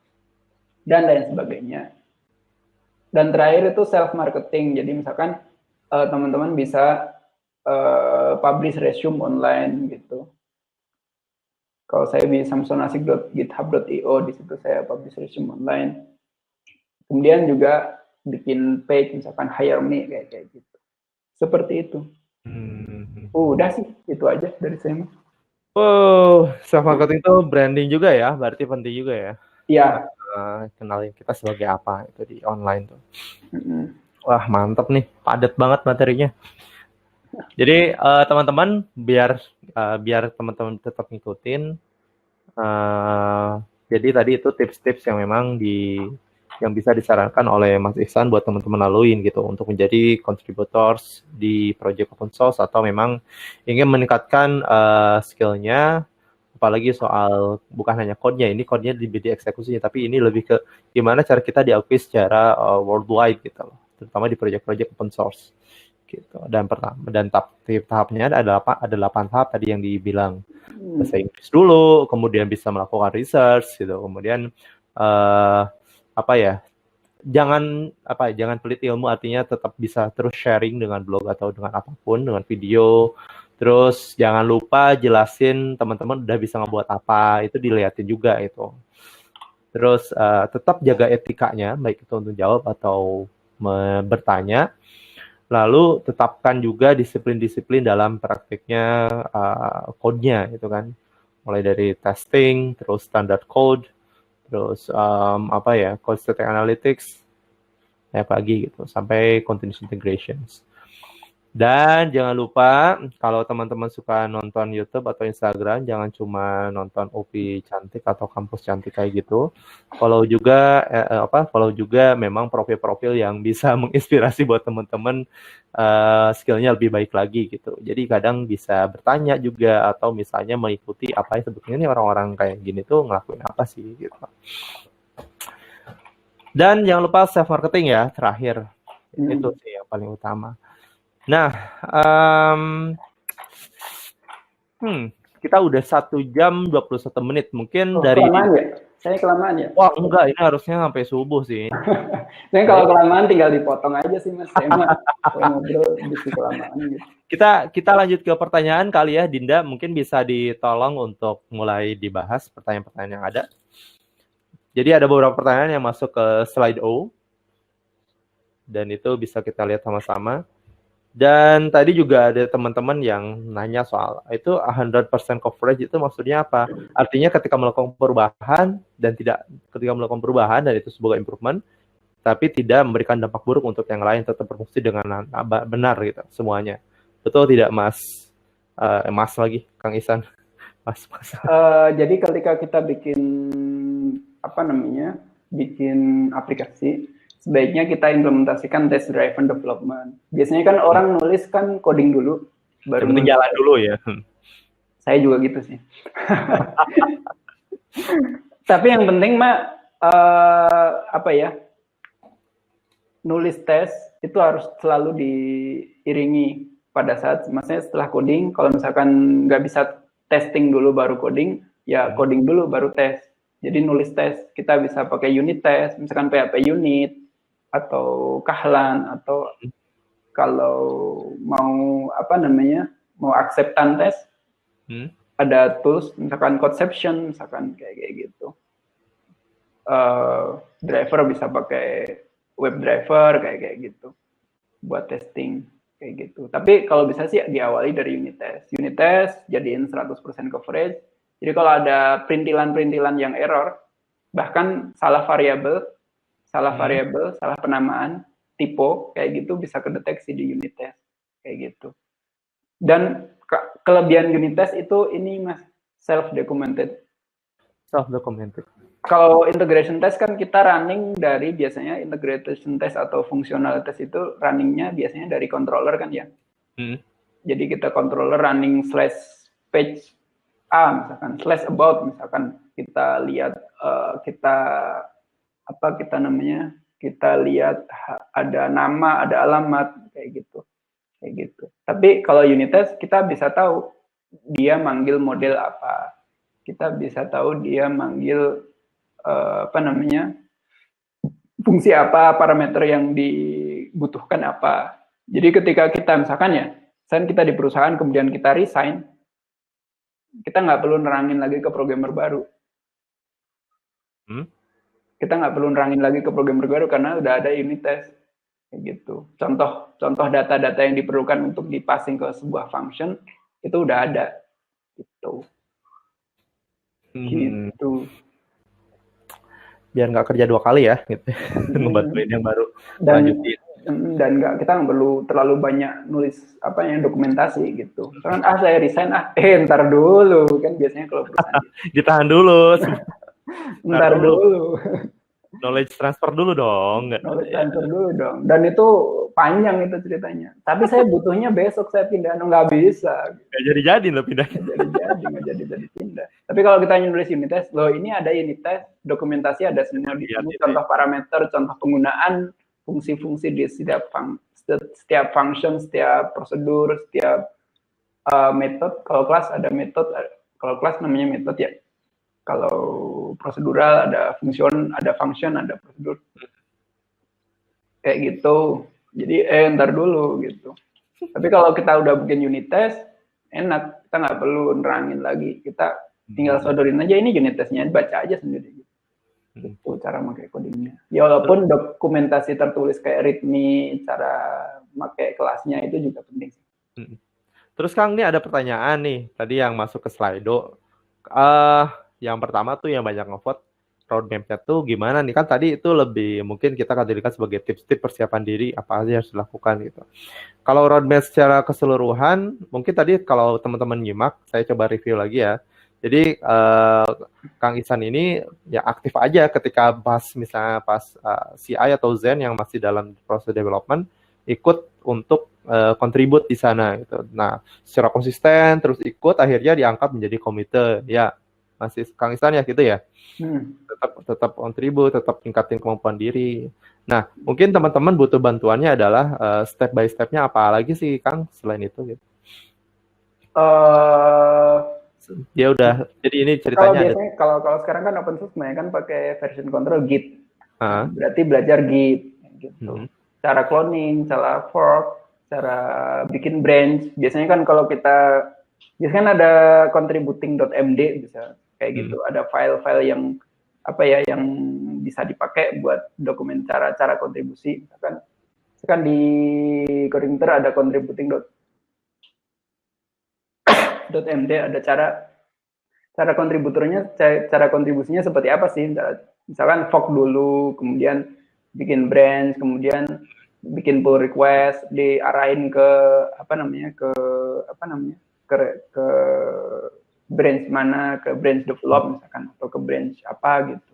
Dan lain sebagainya. Dan terakhir itu self marketing. Jadi misalkan teman-teman bisa publish resume online gitu. Kalau saya di samsonasik.github.io, di situ saya publish resume online. Kemudian juga bikin page misalkan hire me kayak gitu. Seperti itu. Udah sih, itu aja dari saya. Oh, self marketing itu branding juga ya, berarti penting juga ya. Iya. Kenalin kita sebagai apa itu di online tuh. Wah, mantap nih, padat banget materinya. Jadi teman-teman biar teman-teman tetap ngikutin. Jadi tadi itu tips-tips yang memang yang bisa disarankan oleh Mas Ihsan buat teman-teman laluin gitu untuk menjadi contributors di project open source atau memang ingin meningkatkan skill-nya, apalagi soal bukan hanya code-nya, ini code-nya di eksekusinya, tapi ini lebih ke gimana cara kita diakui secara worldwide gitu loh, terutama di project-project open source gitu. Dan tahapnya ada 8 tahap tadi yang dibilang. Bahasa Inggris dulu, kemudian bisa melakukan research gitu, kemudian jangan pelit ilmu, artinya tetap bisa terus sharing dengan blog atau dengan apapun, dengan video. Terus jangan lupa jelasin teman-teman udah bisa ngebuat apa, itu dilihatin juga itu. Terus tetap jaga etikanya, baik itu untuk jawab atau bertanya. Lalu tetapkan juga disiplin-disiplin dalam praktiknya code-nya gitu kan. Mulai dari testing, terus standard code, terus code static analytics, pagi gitu, sampai continuous integrations. Dan jangan lupa kalau teman-teman suka nonton YouTube atau Instagram, jangan cuma nonton OP cantik atau kampus cantik kayak gitu. Follow juga memang profil-profil yang bisa menginspirasi buat teman-teman skillnya lebih baik lagi gitu. Jadi kadang bisa bertanya juga atau misalnya mengikuti apa yang sebetulnya nih orang-orang kayak gini tuh ngelakuin apa sih gitu. Dan jangan lupa self marketing ya terakhir. Itu sih yang paling utama. Nah, kita udah 1 jam 21 menit. Mungkin dari... Kelamaan ya? Saya kelamaan ya? Wah, enggak. Ini harusnya sampai subuh sih. Saya kalau kelamaan tinggal dipotong aja sih, Mas. Saya mah ngobrol bisa kelamaan gitu. Kita lanjut ke pertanyaan kali ya, Dinda. Mungkin bisa ditolong untuk mulai dibahas pertanyaan-pertanyaan yang ada. Jadi ada beberapa pertanyaan yang masuk ke slide O. Dan itu bisa kita lihat sama-sama. Dan tadi juga ada teman-teman yang nanya soal itu 100% coverage itu maksudnya apa? Artinya ketika melakukan perubahan dan itu sebuah improvement, tapi tidak memberikan dampak buruk untuk yang lain, tetap berfungsi dengan benar gitu semuanya. Betul tidak, Mas? Mas lagi, Kang Ihsan. Mas. Jadi ketika kita bikin aplikasi, sebaiknya kita implementasikan test driven development. Biasanya kan orang nulis kan coding dulu, baru jalan dulu ya. Saya juga gitu sih. Tapi yang penting nulis tes itu harus selalu diiringi pada saat, maksudnya setelah coding. Kalau misalkan nggak bisa testing dulu baru coding, ya coding dulu baru tes. Jadi nulis tes kita bisa pakai unit test, misalkan PHP unit atau Kahlan, atau kalau mau acceptance test, ada tools misalkan Codeception, misalkan kayak gitu. Driver bisa pakai web driver kayak gitu buat testing kayak gitu. Tapi kalau bisa sih diawali dari unit test. Unit test jadiin 100% coverage. Jadi kalau ada perintilan-perintilan yang error, bahkan salah variabel, salah penamaan, typo, kayak gitu bisa kedeteksi di unit test, kayak gitu. Dan kelebihan unit test itu ini, Mas, self-documented. Self-documented. Kalau integration test kan kita running dari, biasanya integration test atau functional test itu runningnya biasanya dari controller kan ya. Jadi kita controller running /page A, misalkan /about, misalkan kita lihat kita lihat ada nama, ada alamat, kayak gitu. Tapi kalau unit test kita bisa tahu dia manggil model apa, kita bisa tahu dia manggil fungsi apa, parameter yang dibutuhkan apa. Jadi ketika kita misalkan ya, kita di perusahaan kemudian kita resign, kita nggak perlu nerangin lagi ke programmer baru. Kita nggak perlu nerangin lagi ke programmer baru karena udah ada unit test. Kayak gitu. Contoh data-data yang diperlukan untuk dipassing ke sebuah function itu udah ada. Gitu. Gitu. Biar nggak kerja 2 kali ya, gitu. Ngebantuin yang baru lanjutin. Dan kita nggak perlu terlalu banyak nulis dokumentasi gitu. Misalkan saya resign ntar dulu kan biasanya kalau perusahaan ditahan dulu. Ntar dulu. Knowledge transfer dulu dong. Knowledge transfer dulu dong. Dan itu panjang itu ceritanya. Tapi saya butuhnya besok saya pindah. Nggak bisa. Nggak jadi-jadi loh pindah. Nggak jadi pindah. Tapi kalau kita nulis unit test, ini ada unit test, dokumentasi ada semua di sini. Contoh parameter, contoh penggunaan, fungsi-fungsi di setiap function, setiap prosedur, setiap metode. Kalau kelas ada metode, kalau kelas namanya metode ya. Kalau prosedural ada function, ada prosedur. Kayak gitu. Jadi ntar dulu gitu. Tapi kalau kita udah bikin unit test, enak. Kita nggak perlu nerangin lagi. Kita tinggal sodorin aja ini unit testnya, baca aja sendiri. Itu cara pakai codingnya. Ya walaupun dokumentasi tertulis kayak README, cara pakai kelasnya itu juga penting. Terus Kang, ini ada pertanyaan nih. Tadi yang masuk ke Slido. Yang pertama tuh yang banyak ngevote roadmap-nya tuh gimana nih, kan tadi itu lebih mungkin kita kategorikan sebagai tips-tips persiapan diri apa aja yang harus dilakukan gitu. Kalau roadmap secara keseluruhan mungkin tadi kalau teman-teman nyimak saya coba review lagi ya. Jadi Kang Ihsan ini ya aktif aja ketika misalnya pas CI atau Zen yang masih dalam proses development ikut untuk kontribut di sana gitu. Nah, secara konsisten terus ikut akhirnya diangkat menjadi komite ya. Masih Kang Ihsan ya gitu ya. Tetap kontribut, tetap tingkatin kemampuan diri. Nah, mungkin teman-teman butuh bantuannya adalah step by step-nya apa lagi sih Kang selain itu gitu. Ya udah. Jadi ini ceritanya kalau sekarang kan open source kan pakai version control Git. Berarti belajar Git gitu. Cara cloning, cara fork, cara bikin branch. Biasanya kan kalau biasanya ada contributing.md bisa kayak gitu. Ada file-file yang yang bisa dipakai buat dokumen cara kontribusi. Misalkan di Corinter ada contributing.md, ada cara kontribusinya seperti apa sih? Misalkan fork dulu, kemudian bikin branch, kemudian bikin pull request, diarahin ke ke branch mana, ke branch develop misalkan, atau ke branch apa gitu.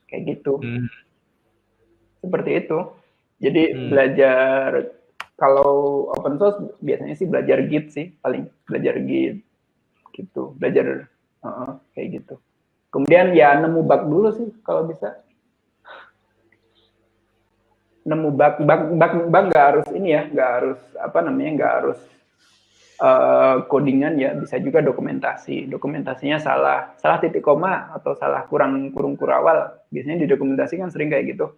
Kayak gitu. Seperti itu. Jadi belajar, kalau open source biasanya sih belajar Git sih, paling belajar Git gitu. Belajar kayak gitu. Kemudian ya nemu bug dulu sih kalau bisa. Nemu bug nggak harus nggak harus codingan ya, bisa juga dokumentasinya salah titik koma atau salah kurung kurawal. Biasanya di dokumentasi kan sering kayak gitu.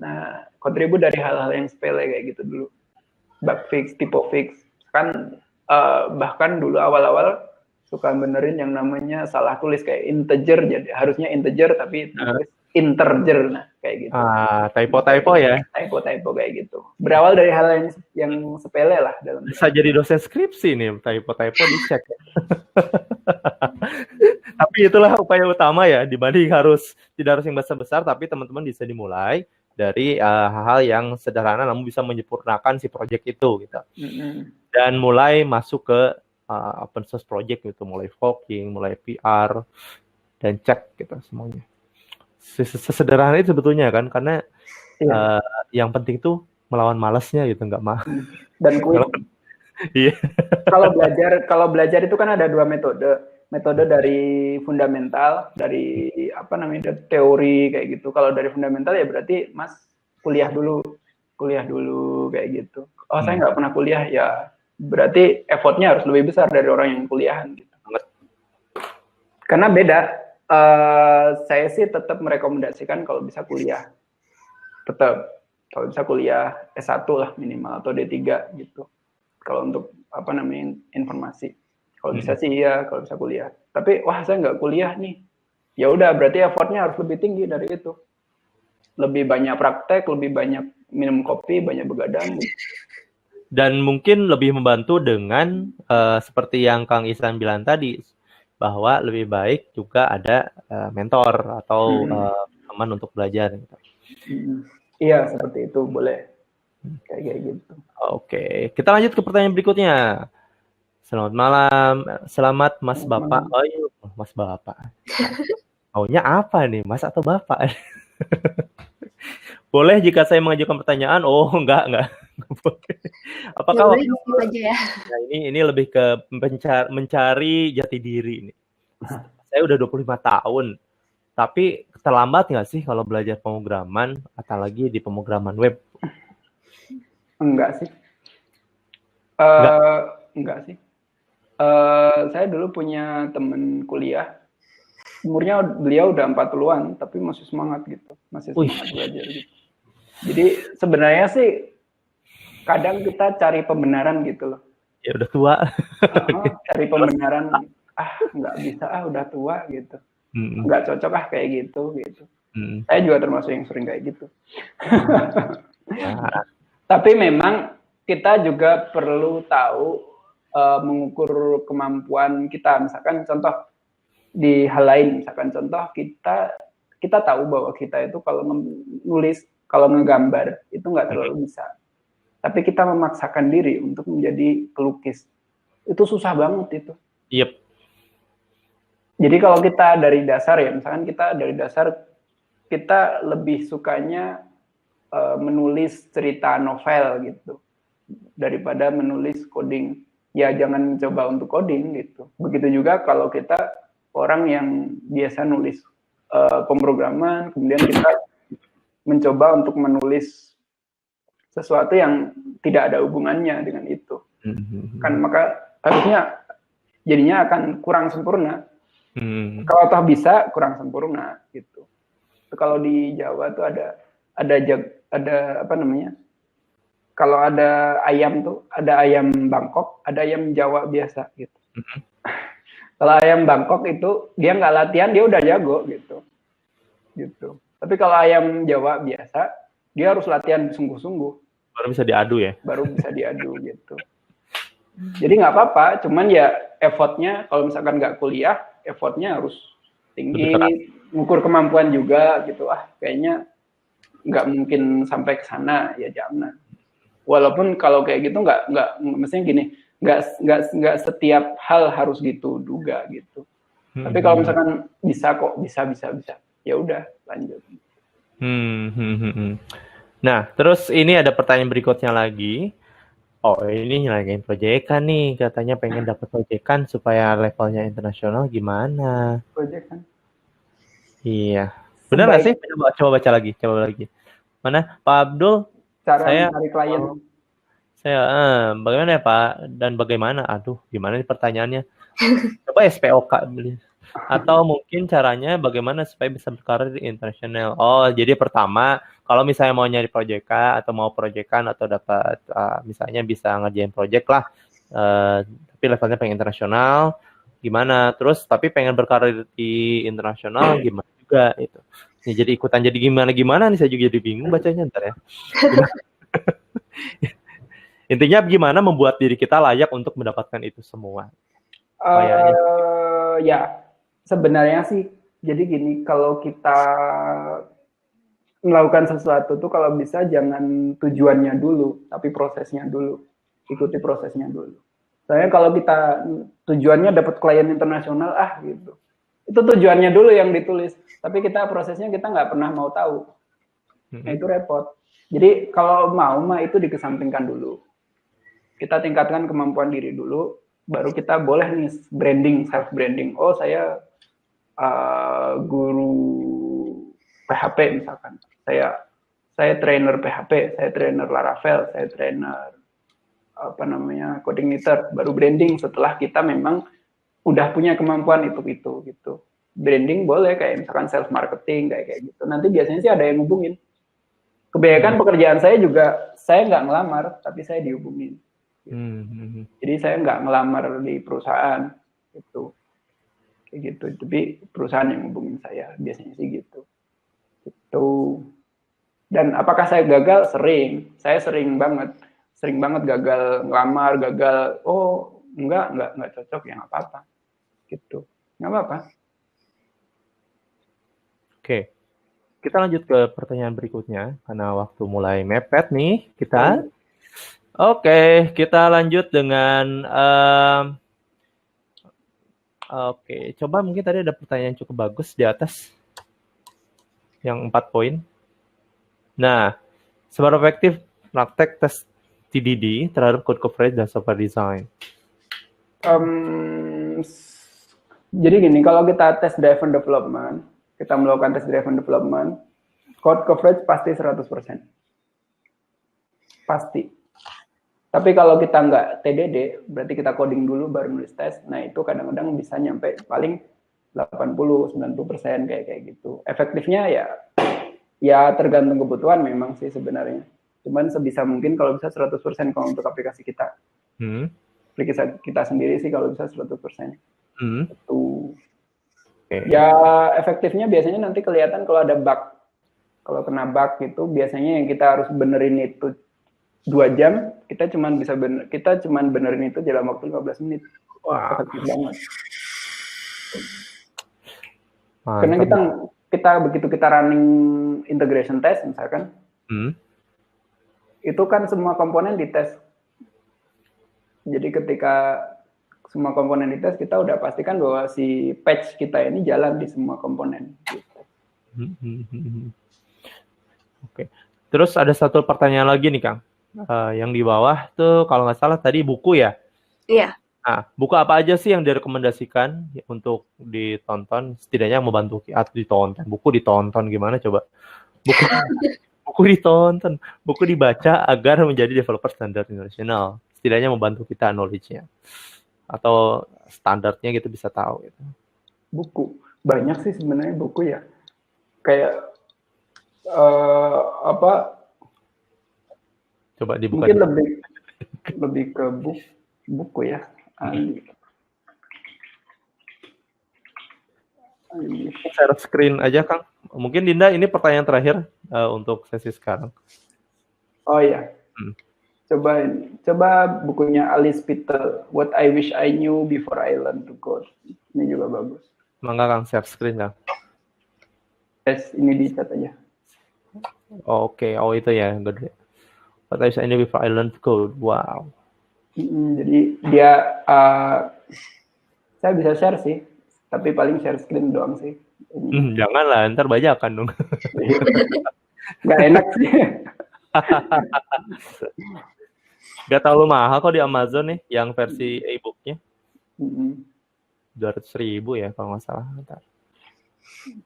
Nah, kontribut dari hal-hal yang sepele kayak gitu dulu. Bug fix, typo fix. Kan bahkan dulu awal-awal suka benerin yang namanya salah tulis kayak integer, jadi harusnya integer tapi integer, nah kayak gitu. Typo ya. Typo kayak gitu. Berawal dari hal yang sepele lah dalam. Bisa jadi dosen skripsi nih, typo dicek. Tapi itulah upaya utama ya, dibanding tidak harus yang besar-besar, tapi teman-teman bisa dimulai dari hal-hal yang sederhana namun bisa menyempurnakan si project itu gitu. Dan mulai masuk ke open source project gitu, mulai forking, mulai PR dan cek gitu semuanya. Sesederhana itu sebetulnya kan, karena yang penting tuh melawan malasnya gitu, nggak mah. Dan iya. Kalau belajar itu kan ada 2 metode dari fundamental, dari teori kayak gitu. Kalau dari fundamental ya berarti Mas kuliah dulu kayak gitu. Saya nggak pernah kuliah, ya berarti effortnya harus lebih besar dari orang yang kuliahan gitu. Karena beda. Saya sih tetap merekomendasikan kalau bisa kuliah. tetap kalau bisa kuliah S1 lah minimal atau D3 gitu. Kalau untuk informasi. Kalau bisa sih iya, kalau bisa kuliah. Tapi wah saya nggak kuliah nih. Ya udah berarti effortnya harus lebih tinggi dari itu. Lebih banyak praktek, lebih banyak minum kopi, banyak begadang. Gitu. Dan mungkin lebih membantu dengan seperti yang Kang Ihsan bilang tadi, bahwa lebih baik juga ada mentor atau teman untuk belajar. Gitu. Iya, seperti itu boleh. Kayak gitu. Oke, kita lanjut ke pertanyaan berikutnya. Selamat malam, selamat Mas Bapak. Oh iya, Mas Bapak. Maunya apa nih, Mas atau Bapak? Boleh jika saya mengajukan pertanyaan? Oh, enggak. Apakah ya, boleh aja ya. Nah, ini lebih ke mencari jati diri ini. Saya udah 25 tahun. Tapi terlambat nggak sih kalau belajar pemrograman, apalagi di pemrograman web? Enggak sih. Enggak sih. Saya dulu punya teman kuliah, umurnya beliau udah 40-an, tapi masih semangat gitu, masih semangat belajar gitu. Jadi sebenarnya sih kadang kita cari pembenaran gitu loh. Ya udah tua. Cari pembenaran, nggak bisa, udah tua gitu. Nggak cocok kayak gitu. Saya juga termasuk yang sering kayak gitu. Tapi memang kita juga perlu tahu mengukur kemampuan kita. Misalkan contoh di hal lain, misalkan contoh kita tahu bahwa kita itu kalau menulis, kalau ngegambar itu nggak terlalu bisa. Tapi kita memaksakan diri untuk menjadi pelukis. Itu susah banget itu. Yep. Jadi kalau kita dari dasar ya, misalkan kita dari dasar kita lebih sukanya menulis cerita novel gitu daripada menulis coding. Ya jangan coba untuk coding gitu. Begitu juga kalau kita orang yang biasa nulis pemrograman, kemudian kita mencoba untuk menulis sesuatu yang tidak ada hubungannya dengan itu. Kan maka harusnya jadinya akan kurang sempurna. Kalau toh bisa kurang sempurna gitu. Kalau di Jawa tuh ada apa namanya? Kalau ada ayam tuh, ada ayam Bangkok, ada ayam Jawa biasa gitu. Kalau ayam Bangkok itu dia nggak latihan dia udah jago gitu. Tapi kalau ayam Jawa biasa dia harus latihan sungguh-sungguh. Baru bisa diadu ya? Baru bisa diadu gitu. Jadi nggak apa-apa, cuman ya effortnya kalau misalkan nggak kuliah, effortnya harus tinggi, ngukur kemampuan juga gitu. Kayaknya nggak mungkin sampai ke sana, ya jangan. Walaupun kalau kayak gitu nggak mestinya gini, nggak setiap hal harus gitu juga gitu. Tapi kalau misalkan bisa kok, bisa, ya udah lanjut. Nah, terus ini ada pertanyaan berikutnya lagi. Oh, ini lagi proyekan nih, katanya pengen dapat proyekan supaya levelnya internasional gimana? Proyekan? Iya, benar nggak sih? Coba baca lagi. Mana, Pak Abdul? Cara mencari klien. Bagaimana ya Pak? Dan bagaimana? Aduh, gimana nih pertanyaannya? Coba SPOK beli. Atau mungkin caranya bagaimana supaya bisa berkarir di internasional? Oh, jadi pertama, kalau misalnya mau nyari proyekan atau mau proyekan atau dapat misalnya bisa ngerjain proyek lah, tapi levelnya pengen internasional, gimana? Terus tapi pengen berkarir di internasional, gimana juga itu? Ya, jadi ikutan jadi gimana nih, saya juga jadi bingung bacanya ntar ya. Intinya gimana membuat diri kita layak untuk mendapatkan itu semua? Ya, sebenarnya sih, jadi gini, kalau kita melakukan sesuatu tuh kalau bisa jangan tujuannya dulu, tapi prosesnya dulu. Ikuti prosesnya dulu. Soalnya kalau kita tujuannya dapat klien internasional, gitu. Itu tujuannya dulu yang ditulis, tapi prosesnya kita nggak pernah mau tahu. Nah, itu repot. Jadi kalau mau mah itu dikesampingkan dulu. Kita tingkatkan kemampuan diri dulu, baru kita boleh nih branding, self branding. Oh, saya guru PHP misalkan. Saya trainer PHP, saya trainer Laravel, saya trainer coordinator. Baru branding setelah kita memang udah punya kemampuan itu gitu. Branding boleh kayak misalkan self marketing kayak gitu. Nanti biasanya sih ada yang hubungin. Kebanyakan pekerjaan saya juga, saya nggak ngelamar, tapi saya dihubungin. Jadi saya nggak ngelamar di perusahaan, gitu. Kayak gitu. Tapi perusahaan yang hubungin saya, biasanya sih gitu. Gitu. Dan apakah saya gagal? Sering. Saya sering banget gagal ngelamar, gagal, oh enggak cocok, ya nggak apa-apa. Gitu. Nggak apa-apa. Oke. Kita lanjut ke pertanyaan berikutnya, karena waktu mulai mepet nih kita. Oke, kita lanjut dengan oke, coba mungkin tadi ada pertanyaan cukup bagus di atas. Yang 4 poin. Nah, seberapa efektif praktek tes TDD terhadap code coverage dan software design? Jadi gini, kalau kita tes driven development, kita melakukan tes driven development, code coverage pasti 100%. Pasti. Tapi kalau kita nggak TDD, berarti kita coding dulu baru nulis tes, nah itu kadang-kadang bisa nyampe paling 80-90% kayak gitu. Efektifnya ya tergantung kebutuhan memang sih sebenarnya. Cuman sebisa mungkin kalau bisa 100% kalau untuk aplikasi kita. Aplikasi kita sendiri sih kalau bisa 100%. Itu. Ya efektifnya biasanya nanti kelihatan kalau ada bug. Kalau kena bug itu biasanya yang kita harus benerin itu 2 jam, kita cuman benerin itu dalam waktu 15 menit. Wah, efektif banget. Karena kita begitu kita running integration test misalkan, itu kan semua komponen dites. Jadi ketika semua komponen dites, kita udah pastikan bahwa si patch kita ini jalan di semua komponen. Gitu. Oke. Terus ada satu pertanyaan lagi nih, Kang. Yang di bawah tuh kalau nggak salah tadi buku ya? Iya. Nah, buku apa aja sih yang direkomendasikan untuk ditonton? Setidaknya membantu atau ditonton. Buku ditonton gimana coba? Buku ditonton, buku dibaca agar menjadi developer standar internasional. Setidaknya membantu kita knowledge-nya. Atau standarnya gitu bisa tahu gitu. Buku banyak sih sebenarnya buku ya, kayak coba dibuka mungkin lebih ke buku ya. Share screen aja Kang, mungkin Dinda ini pertanyaan terakhir untuk sesi sekarang. Oh ya. Coba bukunya Alice Peter, What I Wish I Knew Before I Learned to Code. Ini juga bagus. Mangga Kang, share screen Kang. Ini di chat aja. Oke, oh itu ya, gede. What I Wish I Knew Before I Learned to Code. Wow. Jadi dia, saya bisa share sih, tapi paling share screen doang sih. Janganlah, ntar bajakan dong. Nggak enak sih. Gak terlalu mahal kok di Amazon nih, yang versi e-booknya. 200.000 ya kalau nggak salah.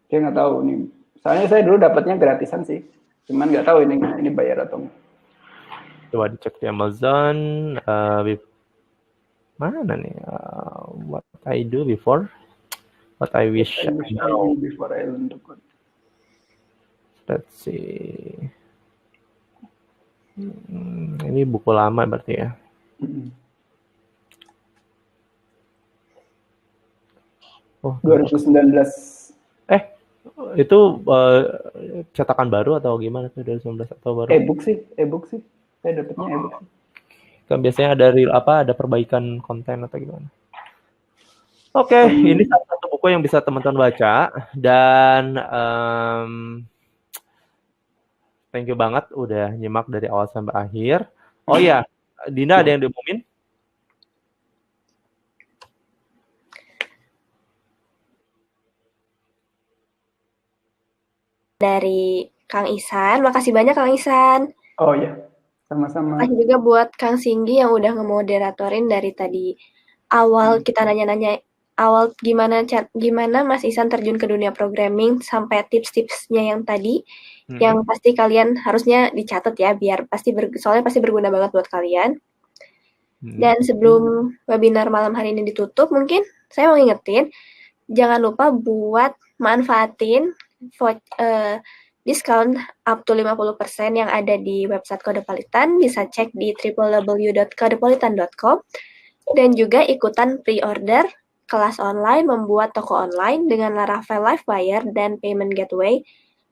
Saya nggak tahu nih. Soalnya saya dulu dapatnya gratisan sih. Cuman nggak tahu ini bayar atau enggak. Coba dicek di Amazon. Mana nih? What I do before. What I wish I know before I learn to code. Let's see. Ini buku lama berarti ya. Oh, 2019. Itu cetakan baru atau gimana tuh 2019 atau baru? E-book sih. Saya dapatnya e-book. Kan biasanya ada perbaikan konten atau gimana? Oke, ini salah satu buku yang bisa teman-teman baca dan thank you banget udah nyimak dari awal sampai akhir. Oh iya, Dinda ada yang diumumin? Dari Kang Ihsan, makasih banyak Kang Ihsan. Oh iya, sama-sama. Makasih juga buat Kang Singgi yang udah ngemoderatorin dari tadi awal kita nanya-nanya awal gimana Mas Ihsan terjun ke dunia programming sampai tips-tipsnya yang tadi. Yang pasti kalian harusnya dicatat ya, biar soalnya pasti berguna banget buat kalian. Dan sebelum webinar malam hari ini ditutup, mungkin saya mau ngingetin, jangan lupa buat manfaatin diskon up to 50% yang ada di website Kodepolitan. Bisa cek di www.kodepolitan.com dan juga ikutan pre-order kelas online membuat toko online dengan Laravel Live Wire dan Payment Gateway.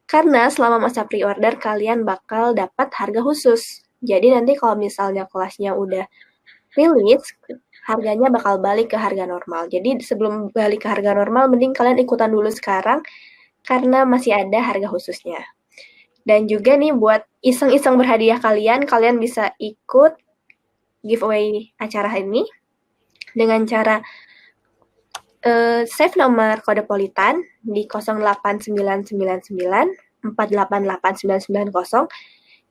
Karena selama masa pre-order kalian bakal dapat harga khusus. Jadi nanti kalau misalnya kelasnya udah rilis, harganya bakal balik ke harga normal. Jadi sebelum balik ke harga normal, mending kalian ikutan dulu sekarang karena masih ada harga khususnya. Dan juga nih buat iseng-iseng berhadiah kalian bisa ikut giveaway acara ini dengan cara save nomor Kodepolitan di 08999 488 990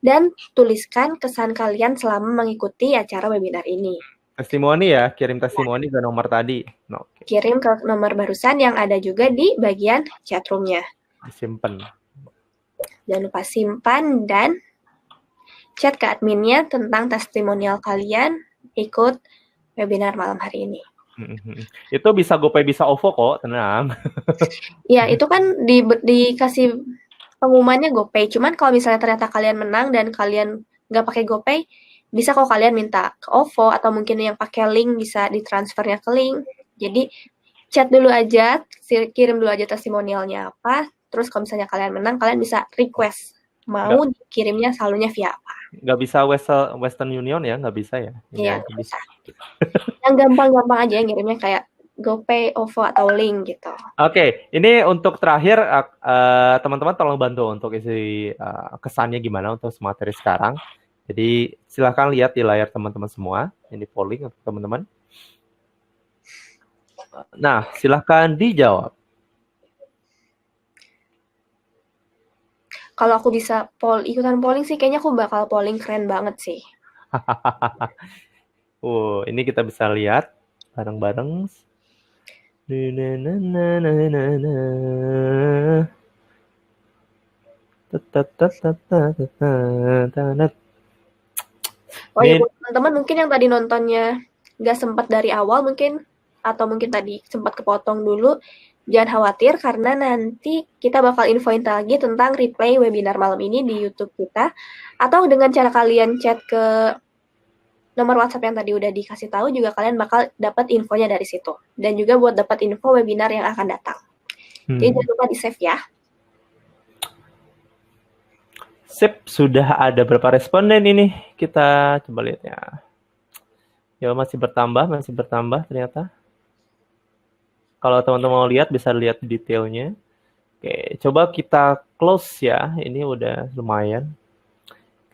dan tuliskan kesan kalian selama mengikuti acara webinar ini. Testimoni ya, kirim testimoni ke nomor tadi. Oke. Kirim ke nomor barusan yang ada juga di bagian chatroom-nya. Disimpan. Jangan lupa simpan dan chat ke adminnya tentang testimonial kalian ikut webinar malam hari ini. Itu bisa GoPay, bisa OVO kok, tenang. Ya, itu kan dikasih pengumumannya GoPay. Cuman kalau misalnya ternyata kalian menang dan kalian nggak pakai GoPay, bisa kok kalian minta ke OVO atau mungkin yang pakai link bisa ditransfernya ke link. Jadi chat dulu aja, kirim dulu aja testimonialnya apa. Terus kalau misalnya kalian menang, kalian bisa request mau dikirimnya saldonya via apa. Nggak bisa Western Union ya, nggak bisa ya? Iya, nggak bisa. Yang gampang-gampang aja yang ngirimnya kayak GoPay, OVO, atau link gitu. Oke, ini untuk terakhir teman-teman tolong bantu untuk isi kesannya gimana untuk materi sekarang. Jadi silahkan lihat di layar teman-teman semua. Ini polling untuk teman-teman. Nah, silahkan dijawab. Kalau aku bisa ikutan polling sih, kayaknya aku bakal polling keren banget sih. Ini kita bisa lihat bareng-bareng. Oh ya, teman-teman mungkin yang tadi nontonnya nggak sempat dari awal mungkin, atau mungkin tadi sempat kepotong dulu, jangan khawatir karena nanti kita bakal infoin lagi tentang replay webinar malam ini di YouTube kita, atau dengan cara kalian chat ke nomor WhatsApp yang tadi udah dikasih tahu juga kalian bakal dapat infonya dari situ. Dan juga buat dapat info webinar yang akan datang. Jadi jangan lupa di-save ya. Sip, sudah ada berapa responden ini? Kita coba lihat ya. Ya masih bertambah ternyata. Kalau teman-teman mau lihat, bisa lihat detailnya. Oke, coba kita close ya. Ini udah lumayan.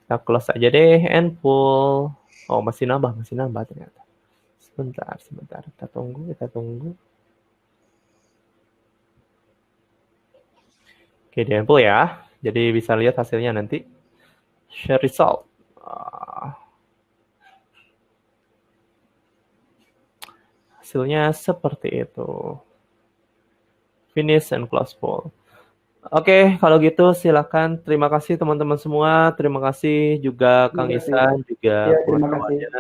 Kita close aja deh, and pull. Oh, masih nambah ternyata. Sebentar. Kita tunggu. Oke, di pull ya. Jadi bisa lihat hasilnya nanti. Share result. Hasilnya seperti itu. Finish and close poll. Oke, kalau gitu silakan. Terima kasih teman-teman semua. Terima kasih juga Kang Ihsan juga. Ya, terima kasih.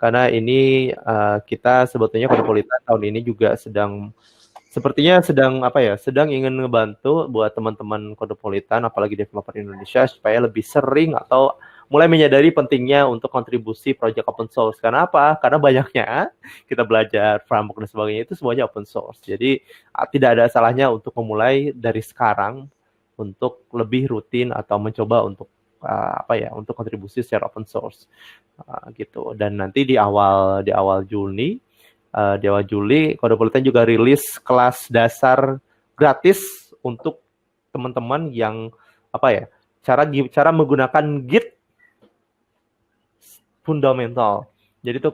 Karena ini kita sebetulnya Kodepolitan tahun ini juga sepertinya sedang ingin ngebantu buat teman-teman Kodepolitan, apalagi developer Indonesia, supaya lebih sering atau mulai menyadari pentingnya untuk kontribusi project open source. Karena apa? Karena banyaknya kita belajar framework dan sebagainya itu semuanya open source. Jadi tidak ada salahnya untuk memulai dari sekarang untuk lebih rutin atau mencoba untuk untuk kontribusi secara open source gitu. Dan nanti di awal Juli Kodepolitan juga rilis kelas dasar gratis untuk teman-teman yang cara menggunakan Git fundamental. Jadi itu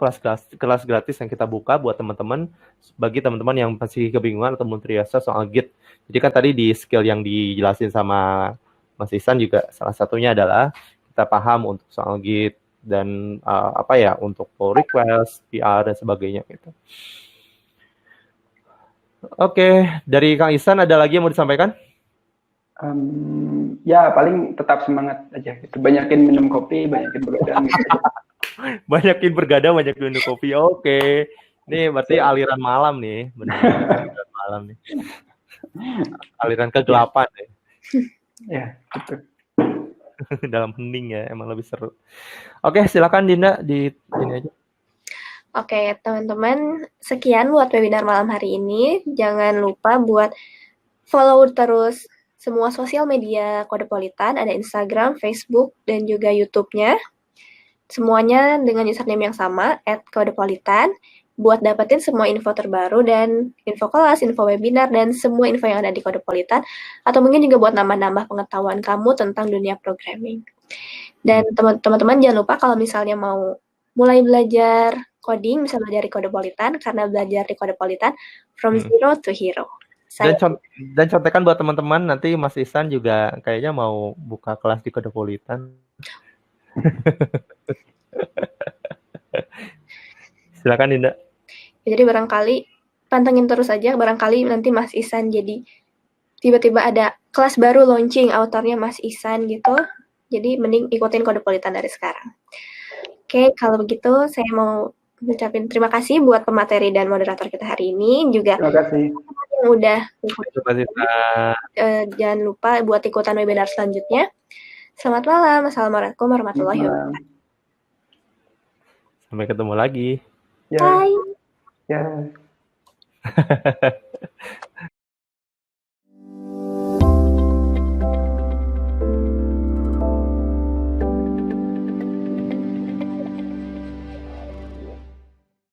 kelas gratis yang kita buka buat teman-teman, bagi teman-teman yang masih kebingungan atau belum terbiasa soal Git. Jadi kan tadi di skill yang dijelasin sama Mas Ihsan juga salah satunya adalah kita paham untuk soal Git dan untuk pull request, PR dan sebagainya gitu. Oke, dari Kang Ihsan ada lagi yang mau disampaikan? Ya paling tetap semangat aja. Banyakin minum kopi, banyakin begadang. Banyakin bergadang, banyakin minum kopi. Oke. Ini berarti aliran malam nih, benar. Aliran malam nih. Aliran kegelapan nih. Ya, betul. Dalam hening ya, emang lebih seru. Oke, silakan Dinda di ini aja. Oke, teman-teman, sekian buat webinar malam hari ini. Jangan lupa buat follow terus semua sosial media Kodepolitan, ada Instagram, Facebook, dan juga YouTube-nya. Semuanya dengan username yang sama, @Kodepolitan, buat dapetin semua info terbaru dan info kelas, info webinar, dan semua info yang ada di Kodepolitan, atau mungkin juga buat nambah-nambah pengetahuan kamu tentang dunia programming. Dan teman-teman jangan lupa kalau misalnya mau mulai belajar coding, bisa belajar di Kodepolitan, karena belajar di Kodepolitan from zero to hero. Dan contekan buat teman-teman, nanti Mas Ihsan juga kayaknya mau buka kelas di Kodepolitan. Silakan Dinda. Jadi barangkali pantengin terus aja, barangkali nanti Mas Ihsan jadi tiba-tiba ada kelas baru launching, autornya Mas Ihsan gitu. Jadi mending ikutin Kodepolitan dari sekarang. Oke, kalau begitu saya mau ucapin terima kasih buat pemateri dan moderator kita hari ini. Juga terima kasih yang udah ikutin. Jangan lupa buat ikutan webinar selanjutnya. Selamat malam. Assalamualaikum warahmatullahi wabarakatuh. Sampai ketemu lagi. Bye. Ya.